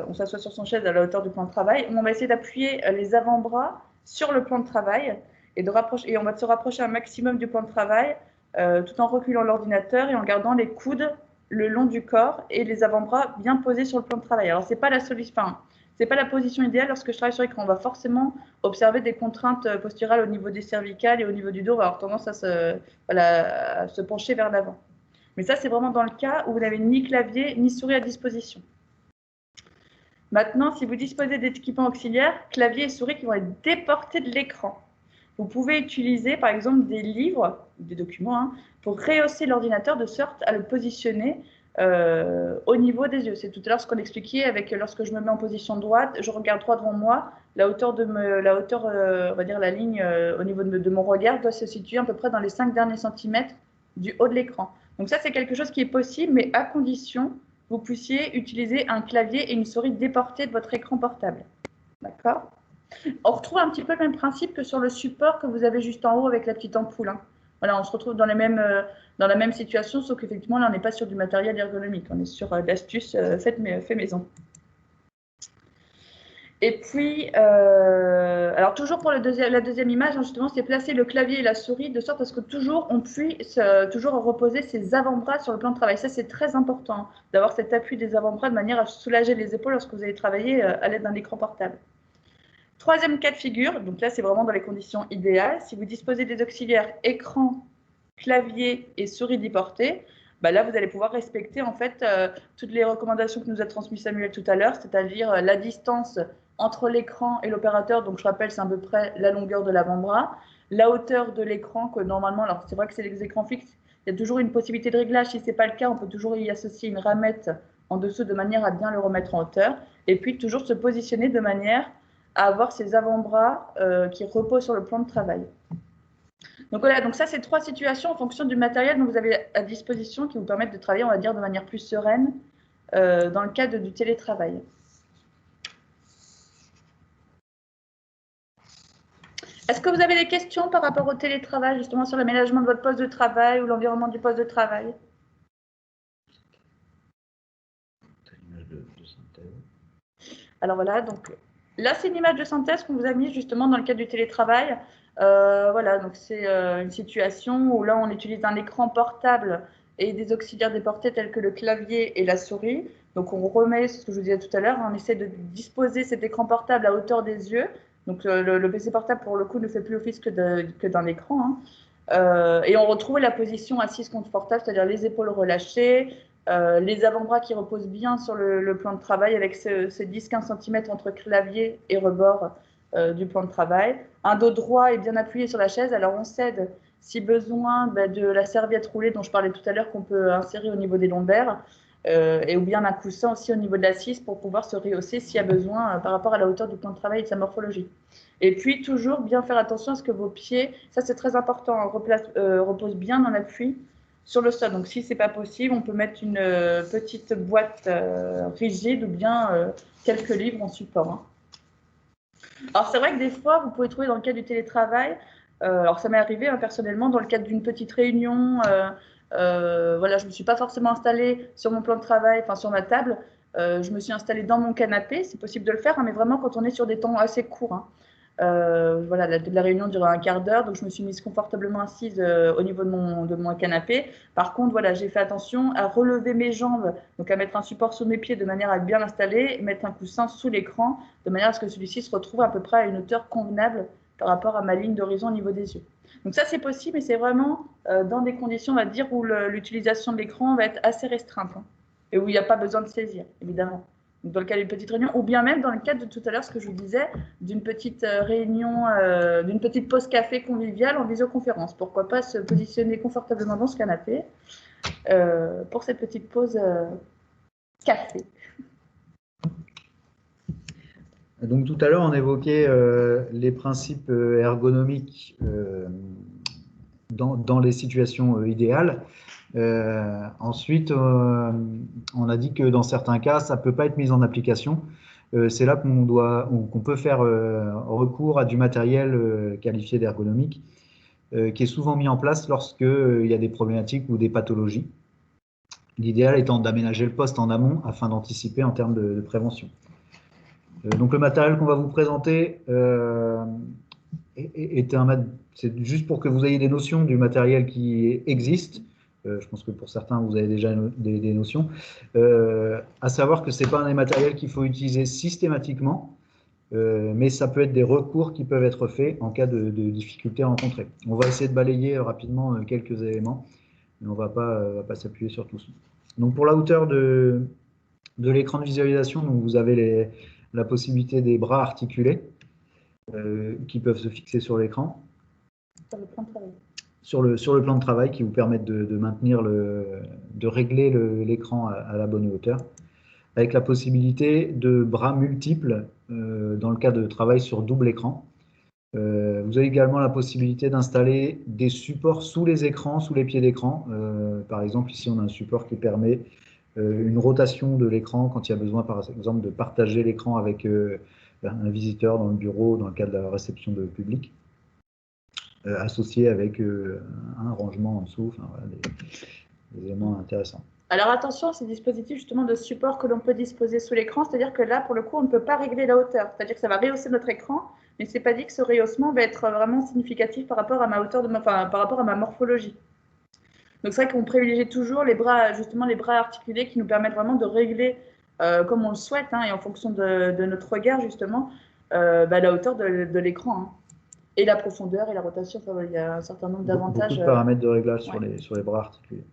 on s'assoit sur son chaise à la hauteur du plan de travail, on va essayer d'appuyer les avant-bras sur le plan de travail et on va se rapprocher un maximum du plan de travail tout en reculant l'ordinateur et en gardant les coudes le long du corps et les avant-bras bien posés sur le plan de travail. Alors, c'est pas la position idéale lorsque je travaille sur l'écran. On va forcément observer des contraintes posturales au niveau des cervicales et au niveau du dos. On va avoir tendance à se pencher vers l'avant. Mais ça, c'est vraiment dans le cas où vous n'avez ni clavier ni souris à disposition. Maintenant, si vous disposez d'équipements auxiliaires, clavier et souris qui vont être déportés de l'écran, vous pouvez utiliser par exemple des livres, des documents, hein, pour rehausser l'ordinateur de sorte à le positionner au niveau des yeux. C'est tout à l'heure ce qu'on expliquait lorsque je me mets en position droite, je regarde droit devant moi, la hauteur, on va dire la ligne au niveau de mon regard doit se situer à peu près dans les 5 derniers centimètres du haut de l'écran. Donc ça, c'est quelque chose qui est possible, mais à condition que vous puissiez utiliser un clavier et une souris déportés de votre écran portable. D'accord ? On retrouve un petit peu le même principe que sur le support que vous avez juste en haut avec la petite ampoule, hein. Voilà, on se retrouve dans la même situation, sauf qu'effectivement, là, on n'est pas sur du matériel ergonomique. On est sur l'astuce fait maison. Et puis, alors toujours pour la deuxième image, hein, justement, c'est placer le clavier et la souris de sorte à ce que toujours on puisse toujours reposer ses avant-bras sur le plan de travail. Ça, c'est très important, hein, d'avoir cet appui des avant-bras de manière à soulager les épaules lorsque vous allez travailler à l'aide d'un écran portable. Troisième cas de figure, donc là c'est vraiment dans les conditions idéales, si vous disposez des auxiliaires écran, clavier et souris biportée, bah là vous allez pouvoir respecter en fait toutes les recommandations que nous a transmises Samuel tout à l'heure, c'est-à-dire la distance entre l'écran et l'opérateur, donc je rappelle c'est à peu près la longueur de l'avant-bras, la hauteur de l'écran que normalement, alors c'est vrai que c'est les écrans fixes, il y a toujours une possibilité de réglage, si ce n'est pas le cas on peut toujours y associer une ramette en dessous de manière à bien le remettre en hauteur, et puis toujours se positionner de manière à avoir ses avant-bras qui reposent sur le plan de travail. Donc voilà, donc ça c'est 3 situations en fonction du matériel dont vous avez à disposition qui vous permettent de travailler, on va dire, de manière plus sereine dans le cadre du télétravail. Est-ce que vous avez des questions par rapport au télétravail, justement sur l'aménagement de votre poste de travail ou l'environnement du poste de travail? Alors voilà, donc là c'est une image de synthèse qu'on vous a mise justement dans le cadre du télétravail. Voilà, donc c'est une situation où là on utilise un écran portable et des auxiliaires déportés tels que le clavier et la souris. Donc on remet, ce que je vous disais tout à l'heure, on essaie de disposer cet écran portable à hauteur des yeux. Donc le PC portable pour le coup ne fait plus office que d'un écran. Et on retrouve la position assise confortable, c'est-à-dire les épaules relâchées, les avant-bras qui reposent bien sur le plan de travail avec ces 10-15 cm entre clavier et rebord du plan de travail. Un dos droit et bien appuyé sur la chaise. Alors on s'aide, si besoin, de la serviette roulée dont je parlais tout à l'heure qu'on peut insérer au niveau des lombaires et ou bien d'un coussin aussi au niveau de l'assise pour pouvoir se rehausser s'il y a besoin par rapport à la hauteur du plan de travail et de sa morphologie. Et puis toujours bien faire attention à ce que vos pieds, ça c'est très important, reposent bien en appui sur le sol. Donc si c'est pas possible, on peut mettre une petite boîte rigide ou bien quelques livres en support. Hein. Alors c'est vrai que des fois, vous pouvez trouver dans le cadre du télétravail, alors ça m'est arrivé hein, personnellement, dans le cadre d'une petite réunion, voilà, je ne me suis pas forcément installée sur mon plan de travail, enfin sur ma table, je me suis installée dans mon canapé, c'est possible de le faire, hein, mais vraiment quand on est sur des temps assez courts. Hein. Voilà, la réunion durait un quart d'heure, donc je me suis mise confortablement assise au niveau de mon canapé. Par contre, voilà, j'ai fait attention à relever mes jambes, donc à mettre un support sous mes pieds de manière à bien l'installer, mettre un coussin sous l'écran, de manière à ce que celui-ci se retrouve à peu près à une hauteur convenable par rapport à ma ligne d'horizon au niveau des yeux. Donc ça, c'est possible, mais c'est vraiment dans des conditions, on va dire, où l'utilisation de l'écran va être assez restreinte hein, et où il n'y a pas besoin de saisir, évidemment. Donc dans le cadre d'une petite réunion, ou bien même dans le cadre de tout à l'heure, ce que je vous disais, d'une petite réunion, d'une petite pause café conviviale en visioconférence. Pourquoi pas se positionner confortablement dans ce canapé pour cette petite pause café. Donc tout à l'heure, on évoquait les principes ergonomiques dans les situations idéales. Ensuite, on a dit que dans certains cas, ça ne peut pas être mis en application. C'est là qu'on peut faire recours à du matériel qualifié d'ergonomique, qui est souvent mis en place lorsqu'il y a des problématiques ou des pathologies. L'idéal étant d'aménager le poste en amont afin d'anticiper en termes de prévention. Donc le matériel qu'on va vous présenter c'est juste pour que vous ayez des notions du matériel qui existe. Je pense que pour certains, vous avez déjà des notions. À savoir que ce n'est pas un matériel qu'il faut utiliser systématiquement, mais ça peut être des recours qui peuvent être faits en cas de difficultés rencontrées. On va essayer de balayer rapidement quelques éléments, mais on ne va pas s'appuyer sur tous. Donc pour la hauteur de l'écran de visualisation, donc vous avez la possibilité des bras articulés qui peuvent se fixer sur l'écran. Sur le plan de travail. Sur le plan de travail qui vous permettent de maintenir de régler l'écran à la bonne hauteur, avec la possibilité de bras multiples dans le cas de travail sur double écran. Vous avez également la possibilité d'installer des supports sous les écrans, sous les pieds d'écran. Par exemple, ici, on a un support qui permet une rotation de l'écran quand il y a besoin, par exemple, de partager l'écran avec un visiteur dans le bureau dans le cadre de la réception de public, associé avec un rangement en dessous, enfin, voilà, des éléments intéressants. Alors attention à ces dispositifs justement de support que l'on peut disposer sous l'écran, c'est-à-dire que là, pour le coup, on ne peut pas régler la hauteur, c'est-à-dire que ça va rehausser notre écran, mais ce n'est pas dit que ce rehaussement va être vraiment significatif par rapport à ma hauteur, par rapport à ma morphologie. Donc c'est vrai qu'on privilégie toujours les bras, justement les bras articulés qui nous permettent vraiment de régler comme on le souhaite hein, et en fonction de notre regard justement, la hauteur de l'écran, hein. Et la profondeur et la rotation. Enfin, il y a un certain nombre d'avantages. Beaucoup de paramètres de réglage Ouais. sur les bras articulés.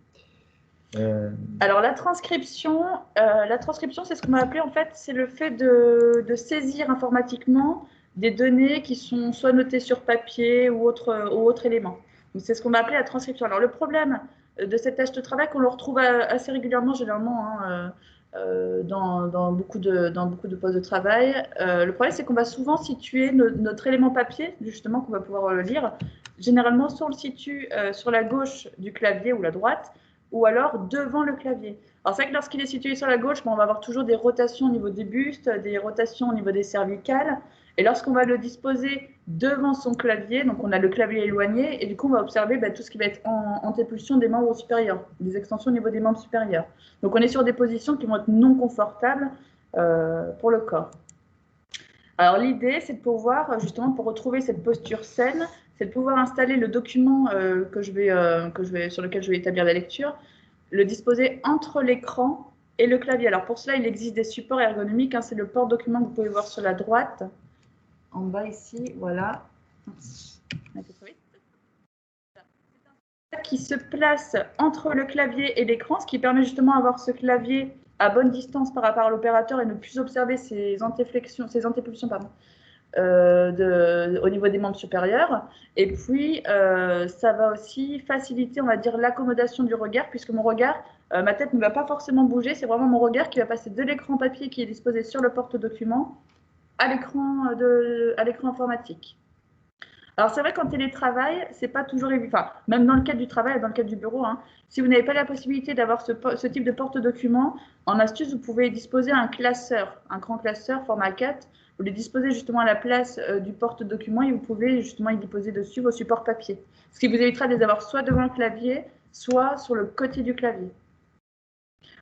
Alors la transcription, c'est ce qu'on m'a appelé en fait, c'est le fait de saisir informatiquement des données qui sont soit notées sur papier ou autre élément. Donc c'est ce qu'on m'a appelé la transcription. Alors le problème de cette tâche de travail qu'on le retrouve assez régulièrement, généralement, hein, dans beaucoup de postes de travail. Le problème, c'est qu'on va souvent situer notre élément papier, justement, qu'on va pouvoir lire. Généralement, soit on le situe sur la gauche du clavier ou la droite, ou alors devant le clavier. Alors c'est vrai que lorsqu'il est situé sur la gauche, on va avoir toujours des rotations au niveau des bustes, des rotations au niveau des cervicales. Et lorsqu'on va le disposer devant son clavier, donc on a le clavier éloigné, et du coup on va observer tout ce qui va être en antépulsion des membres supérieurs, des extensions au niveau des membres supérieurs. Donc on est sur des positions qui vont être non confortables pour le corps. Alors l'idée, c'est de pouvoir, justement, pour retrouver cette posture saine, c'est de pouvoir installer le document sur lequel je vais établir la lecture, le disposer entre l'écran et le clavier. Alors pour cela, il existe des supports ergonomiques, hein, c'est le porte-document que vous pouvez voir sur la droite, en bas ici, voilà. Qui se place entre le clavier et l'écran, ce qui permet justement d'avoir ce clavier à bonne distance par rapport à l'opérateur et ne plus observer ses antépulsions, au niveau des membres supérieurs. Et puis, ça va aussi faciliter, on va dire, l'accommodation du regard, puisque mon regard, ma tête ne va pas forcément bouger, c'est vraiment mon regard qui va passer de l'écran papier qui est disposé sur le porte-document à l'écran informatique. Alors c'est vrai qu'en télétravail, c'est pas toujours évident. Enfin, même dans le cadre du travail, dans le cadre du bureau, hein, si vous n'avez pas la possibilité d'avoir ce type de porte-document, en astuce, vous pouvez disposer un classeur, un grand classeur format 4. Vous les disposez justement à la place du porte-document et vous pouvez justement y déposer dessus vos supports papier. Ce qui vous évitera de les avoir soit devant le clavier, soit sur le côté du clavier.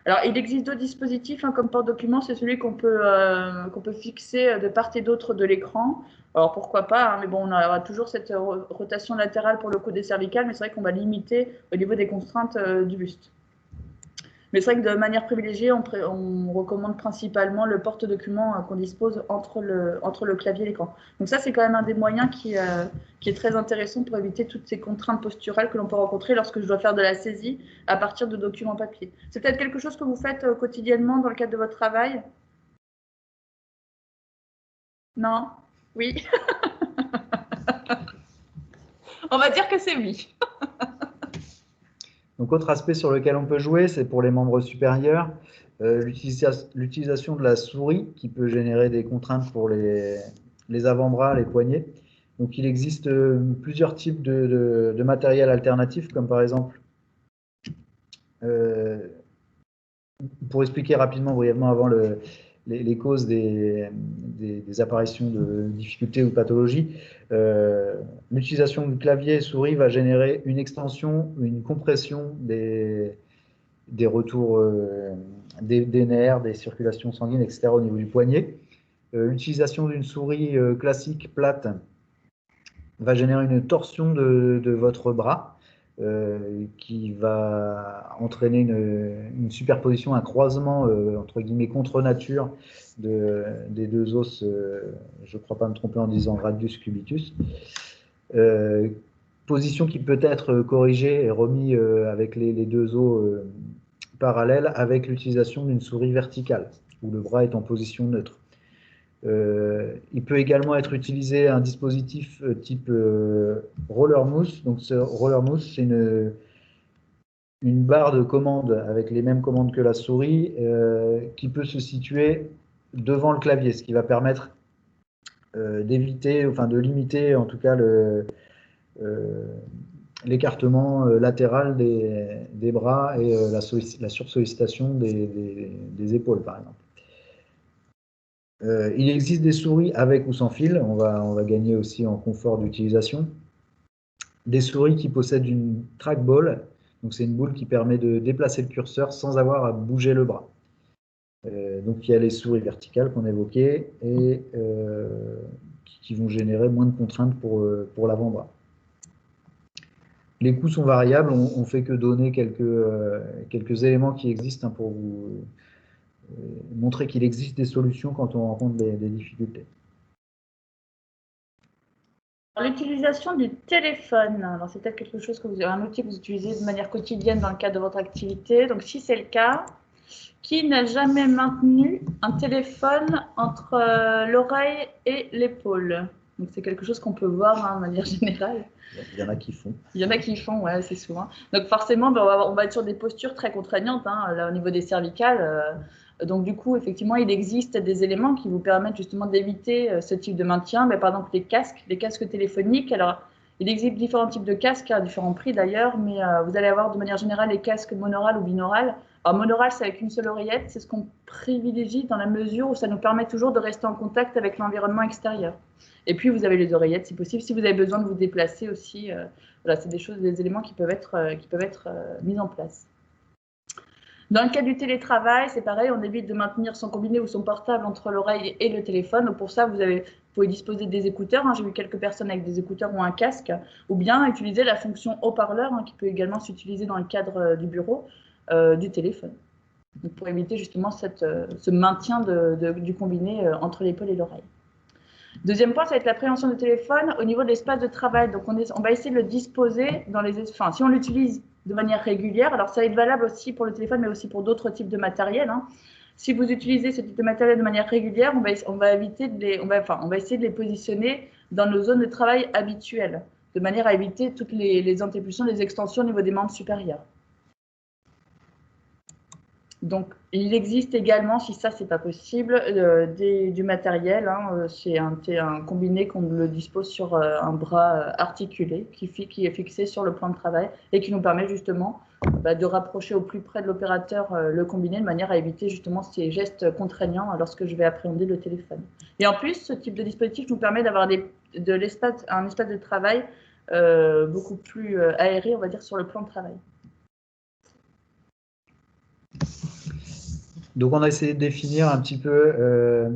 Alors, il existe d'autres dispositifs, hein, comme porte-document, c'est celui qu'on peut fixer de part et d'autre de l'écran. Alors, pourquoi pas, hein, mais bon, on aura toujours cette rotation latérale pour le côté cervical, mais c'est vrai qu'on va limiter au niveau des contraintes du buste. Mais c'est vrai que de manière privilégiée, on recommande principalement le porte-document qu'on dispose entre le clavier et l'écran. Donc ça, c'est quand même un des moyens qui est très intéressant pour éviter toutes ces contraintes posturales que l'on peut rencontrer lorsque je dois faire de la saisie à partir de documents papier. C'est peut-être quelque chose que vous faites quotidiennement dans le cadre de votre travail? Non? Oui? On va dire que c'est oui. Donc, autre aspect sur lequel on peut jouer, c'est pour les membres supérieurs, l'utilisation de la souris qui peut générer des contraintes pour les avant-bras, les poignets. Donc, il existe plusieurs types de matériel alternatif, comme par exemple, pour expliquer rapidement, brièvement, avant les causes des apparitions de difficultés ou pathologies, l'utilisation du clavier et souris va générer une extension, une compression des retours des nerfs, des circulations sanguines, etc. au niveau du poignet. L'utilisation d'une souris classique plate va générer une torsion de votre bras qui va entraîner une superposition, un croisement entre guillemets contre nature des deux os, je ne crois pas me tromper en disant radius cubitus. Position qui peut être corrigée et remise avec les deux os parallèles avec l'utilisation d'une souris verticale, où le bras est en position neutre. Il peut également être utilisé un dispositif type roller mousse. Donc ce roller mousse, c'est une barre de commande avec les mêmes commandes que la souris qui peut se situer devant le clavier, ce qui va permettre d'éviter, enfin de limiter en tout cas l'écartement latéral des bras et la sursollicitation des épaules, par exemple. Il existe des souris avec ou sans fil, on va gagner aussi en confort d'utilisation. Des souris qui possèdent une trackball, donc c'est une boule qui permet de déplacer le curseur sans avoir à bouger le bras. Donc il y a les souris verticales qu'on évoquait et qui vont générer moins de contraintes pour l'avant-bras. Les coûts sont variables, on ne fait que donner quelques éléments qui existent pour vous montrer qu'il existe des solutions quand on rencontre des difficultés. L'utilisation du téléphone, alors c'est peut-être quelque chose un outil que vous utilisez de manière quotidienne dans le cadre de votre activité. Donc si c'est le cas, qui n'a jamais maintenu un téléphone entre l'oreille et l'épaule? Donc c'est quelque chose qu'on peut voir de manière générale. Il y en a qui font. Il y en a qui font, ouais, c'est souvent. Donc forcément, on va être sur des postures très contraignantes là, au niveau des cervicales. Donc du coup, effectivement, il existe des éléments qui vous permettent justement d'éviter ce type de maintien. Mais, par exemple, les casques téléphoniques. Alors, il existe différents types de casques, à différents prix d'ailleurs, mais vous allez avoir de manière générale les casques monoral ou binaural. Alors, monoral, c'est avec une seule oreillette. C'est ce qu'on privilégie dans la mesure où ça nous permet toujours de rester en contact avec l'environnement extérieur. Et puis, vous avez les oreillettes, si possible. Si vous avez besoin de vous déplacer aussi, voilà, c'est des éléments qui peuvent être mis en place. Dans le cas du télétravail, c'est pareil, on évite de maintenir son combiné ou son portable entre l'oreille et le téléphone. Donc pour ça, vous pouvez disposer des écouteurs. J'ai vu quelques personnes avec des écouteurs ou un casque, ou bien utiliser la fonction haut-parleur qui peut également s'utiliser dans le cadre du bureau du téléphone. Donc pour éviter justement ce maintien du combiné entre l'épaule et l'oreille. Deuxième point, ça va être la prévention du téléphone au niveau de l'espace de travail. Donc, on va essayer de le disposer si on l'utilise de manière régulière. Alors, ça va être valable aussi pour le téléphone, mais aussi pour d'autres types de matériel. Si vous utilisez ce type de matériel de manière régulière, on va essayer de les positionner dans nos zones de travail habituelles, de manière à éviter toutes les antépulsions, les extensions au niveau des membres supérieurs. Donc, il existe également, si ça, c'est pas possible, du matériel. C'est un combiné qu'on le dispose sur un bras articulé qui est fixé sur le plan de travail et qui nous permet justement de rapprocher au plus près de l'opérateur le combiné de manière à éviter justement ces gestes contraignants lorsque je vais appréhender le téléphone. Et en plus, ce type de dispositif nous permet d'avoir un espace de travail beaucoup plus aéré, on va dire, sur le plan de travail. Donc, on a essayé de définir un petit peu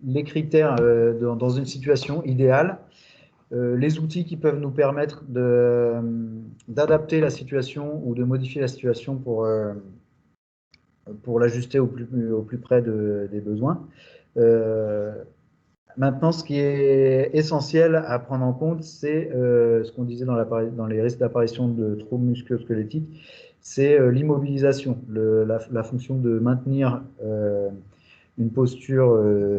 les critères dans une situation idéale, les outils qui peuvent nous permettre d'adapter la situation ou de modifier la situation pour l'ajuster au plus près des besoins. Maintenant, ce qui est essentiel à prendre en compte, c'est ce qu'on disait dans les risques d'apparition de troubles musculo-squelettiques, c'est l'immobilisation, la fonction de maintenir une posture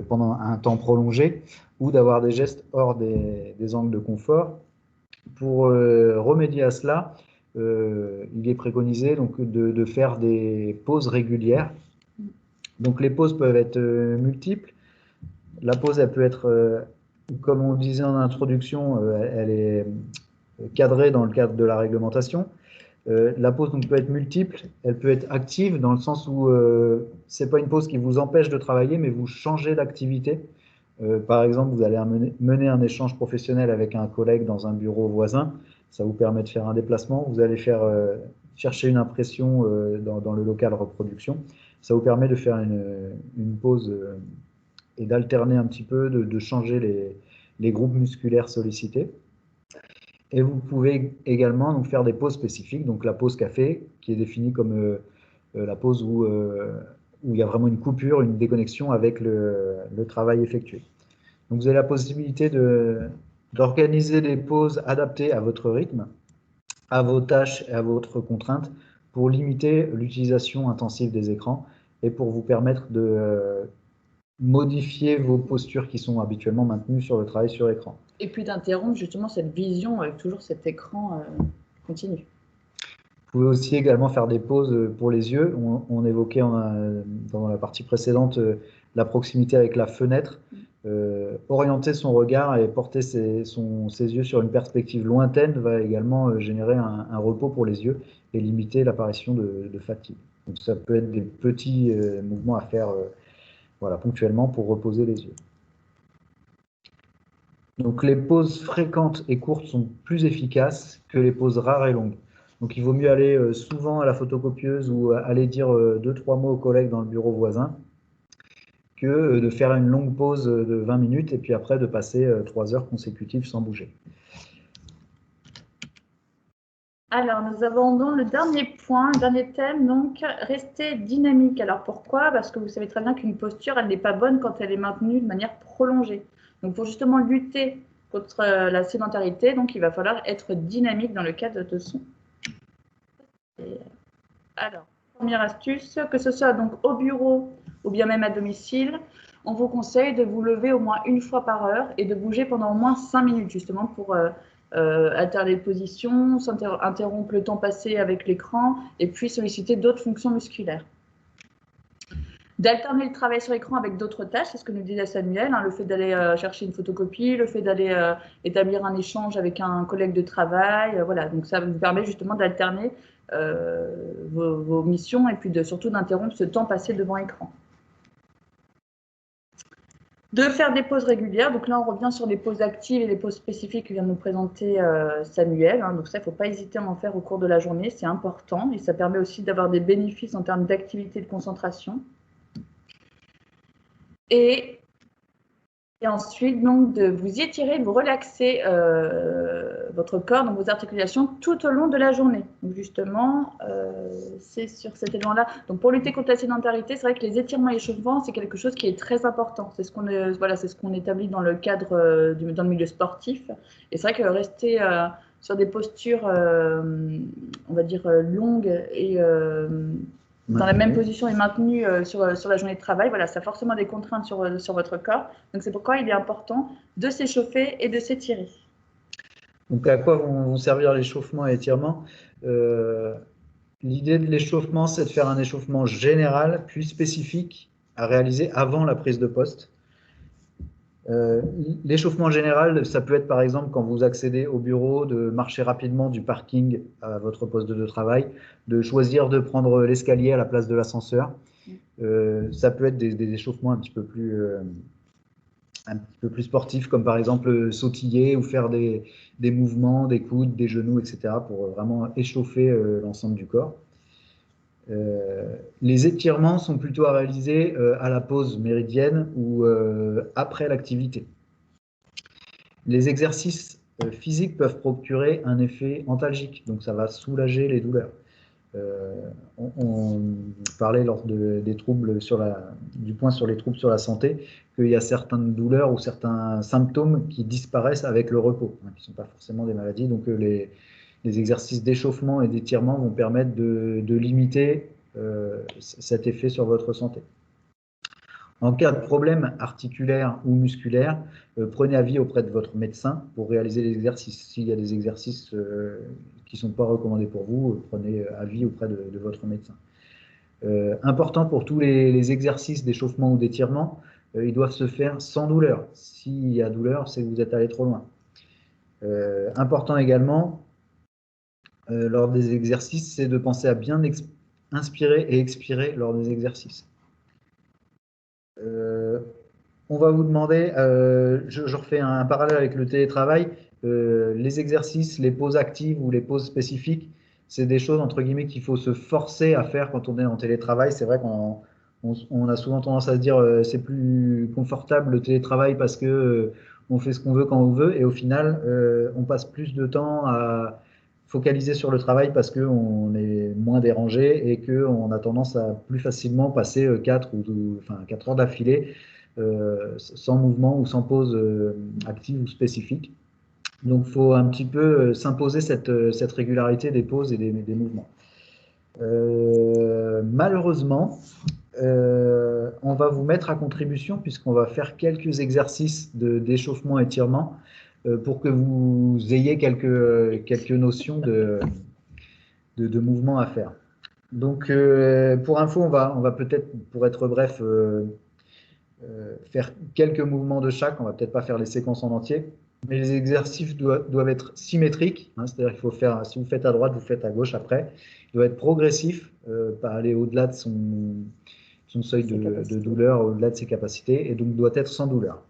pendant un temps prolongé ou d'avoir des gestes hors des angles de confort. Pour remédier à cela, il est préconisé donc, de faire des pauses régulières. Donc les pauses peuvent être multiples. La pause, elle peut être, comme on le disait en introduction, elle est cadrée dans le cadre de la réglementation. La pause donc, peut être multiple, elle peut être active dans le sens où ce n'est pas une pause qui vous empêche de travailler, mais vous changez d'activité. Par exemple, vous allez mener un échange professionnel avec un collègue dans un bureau voisin, ça vous permet de faire un déplacement, vous allez chercher une impression dans le local reproduction, ça vous permet de faire une pause et d'alterner un petit peu, de changer les groupes musculaires sollicités. Et vous pouvez également donc, faire des pauses spécifiques, donc la pause café, qui est définie comme la pause où il y a vraiment une coupure, une déconnexion avec le travail effectué. Donc vous avez la possibilité d'organiser des pauses adaptées à votre rythme, à vos tâches et à votre contrainte, pour limiter l'utilisation intensive des écrans et pour vous permettre de modifier vos postures qui sont habituellement maintenues sur le travail sur écran. Et puis d'interrompre justement cette vision avec toujours cet écran continu. Vous pouvez aussi également faire des pauses pour les yeux. On évoquait dans la partie précédente la proximité avec la fenêtre. Orienter son regard et porter ses yeux sur une perspective lointaine va également générer un repos pour les yeux et limiter l'apparition de fatigue. Donc ça peut être des petits mouvements à faire ponctuellement pour reposer les yeux. Donc les pauses fréquentes et courtes sont plus efficaces que les pauses rares et longues. Donc il vaut mieux aller souvent à la photocopieuse ou aller dire 2-3 mots aux collègues dans le bureau voisin que de faire une longue pause de 20 minutes et puis après de passer 3 heures consécutives sans bouger. Alors, nous abordons le dernier point, le dernier thème, donc rester dynamique. Alors pourquoi? Parce que vous savez très bien qu'une posture, elle n'est pas bonne quand elle est maintenue de manière prolongée. Donc pour justement lutter contre la sédentarité. Donc, il va falloir être dynamique dans le cadre de son. Alors, première astuce, que ce soit donc au bureau ou bien même à domicile, on vous conseille de vous lever au moins une fois par heure et de bouger pendant au moins 5 minutes, justement pour alterner les positions, interrompre le temps passé avec l'écran et puis solliciter d'autres fonctions musculaires. D'alterner le travail sur écran avec d'autres tâches, c'est ce que nous disait Samuel, le fait d'aller chercher une photocopie, le fait d'aller établir un échange avec un collègue de travail, voilà. Donc ça vous permet justement d'alterner vos missions et puis surtout d'interrompre ce temps passé devant écran. De faire des pauses régulières, donc là on revient sur les pauses actives et les pauses spécifiques que vient de nous présenter Samuel, donc ça il ne faut pas hésiter à en faire au cours de la journée, c'est important et ça permet aussi d'avoir des bénéfices en termes d'activité et de concentration. Et ensuite, donc, de vous étirer, de vous relaxer votre corps, donc vos articulations, tout au long de la journée. Donc, justement, c'est sur cet élément-là. Donc, pour lutter contre la sédentarité, c'est vrai que les étirements et échauffements, c'est quelque chose qui est très important. C'est ce qu'on établit dans le cadre, dans le milieu sportif. Et c'est vrai que rester sur des postures, on va dire, longues et dans la même position et maintenue sur la journée de travail, voilà, ça a forcément des contraintes sur votre corps. Donc, c'est pourquoi il est important de s'échauffer et de s'étirer. Donc, à quoi vont servir l'échauffement et l'étirement? L'idée de l'échauffement, c'est de faire un échauffement général, puis spécifique, à réaliser avant la prise de poste. L'échauffement général, ça peut être par exemple quand vous accédez au bureau, de marcher rapidement du parking à votre poste de travail, de choisir de prendre l'escalier à la place de l'ascenseur. Ça peut être des échauffements un petit peu plus sportifs, comme par exemple sautiller ou faire des mouvements, des coudes, des genoux, etc., pour vraiment échauffer l'ensemble du corps. Les étirements sont plutôt à réaliser à la pause méridienne ou après l'activité. Les exercices physiques peuvent procurer un effet antalgique, donc ça va soulager les douleurs. On parlait lors des troubles du point sur les troubles sur la santé qu'il y a certaines douleurs ou certains symptômes qui disparaissent avec le repos, qui ne sont pas forcément des maladies. Donc les exercices d'échauffement et d'étirement vont permettre de limiter cet effet sur votre santé. En cas de problème articulaire ou musculaire, prenez avis auprès de votre médecin pour réaliser les exercices. S'il y a des exercices qui ne sont pas recommandés pour vous, prenez avis auprès de votre médecin. Important pour tous les exercices d'échauffement ou d'étirement, ils doivent se faire sans douleur. S'il y a douleur, c'est que vous êtes allé trop loin. Important également, lors des exercices, c'est de penser à bien inspirer et expirer lors des exercices. On va vous demander, je refais un parallèle avec le télétravail, les exercices, les pauses actives ou les pauses spécifiques, c'est des choses entre guillemets qu'il faut se forcer à faire quand on est en télétravail. C'est vrai qu'on a souvent tendance à se dire c'est plus confortable le télétravail parce que on fait ce qu'on veut quand on veut, et au final on passe plus de temps à focaliser sur le travail parce qu'on est moins dérangé et qu'on a tendance à plus facilement passer 4 heures d'affilée sans mouvement ou sans pause active ou spécifique. Donc, il faut un petit peu s'imposer cette régularité des pauses et des mouvements. Malheureusement, on va vous mettre à contribution puisqu'on va faire quelques exercices d'échauffement et étirement pour que vous ayez quelques notions de mouvement à faire. Donc, pour info, on va peut-être, pour être bref, faire quelques mouvements de chaque. On va peut-être pas faire les séquences en entier, mais les exercices doivent être symétriques. C'est-à-dire qu'il faut faire, si vous faites à droite, vous faites à gauche après. Il doit être progressif, pas aller au-delà de son seuil de douleur, au-delà de ses capacités, et donc doit être sans douleur.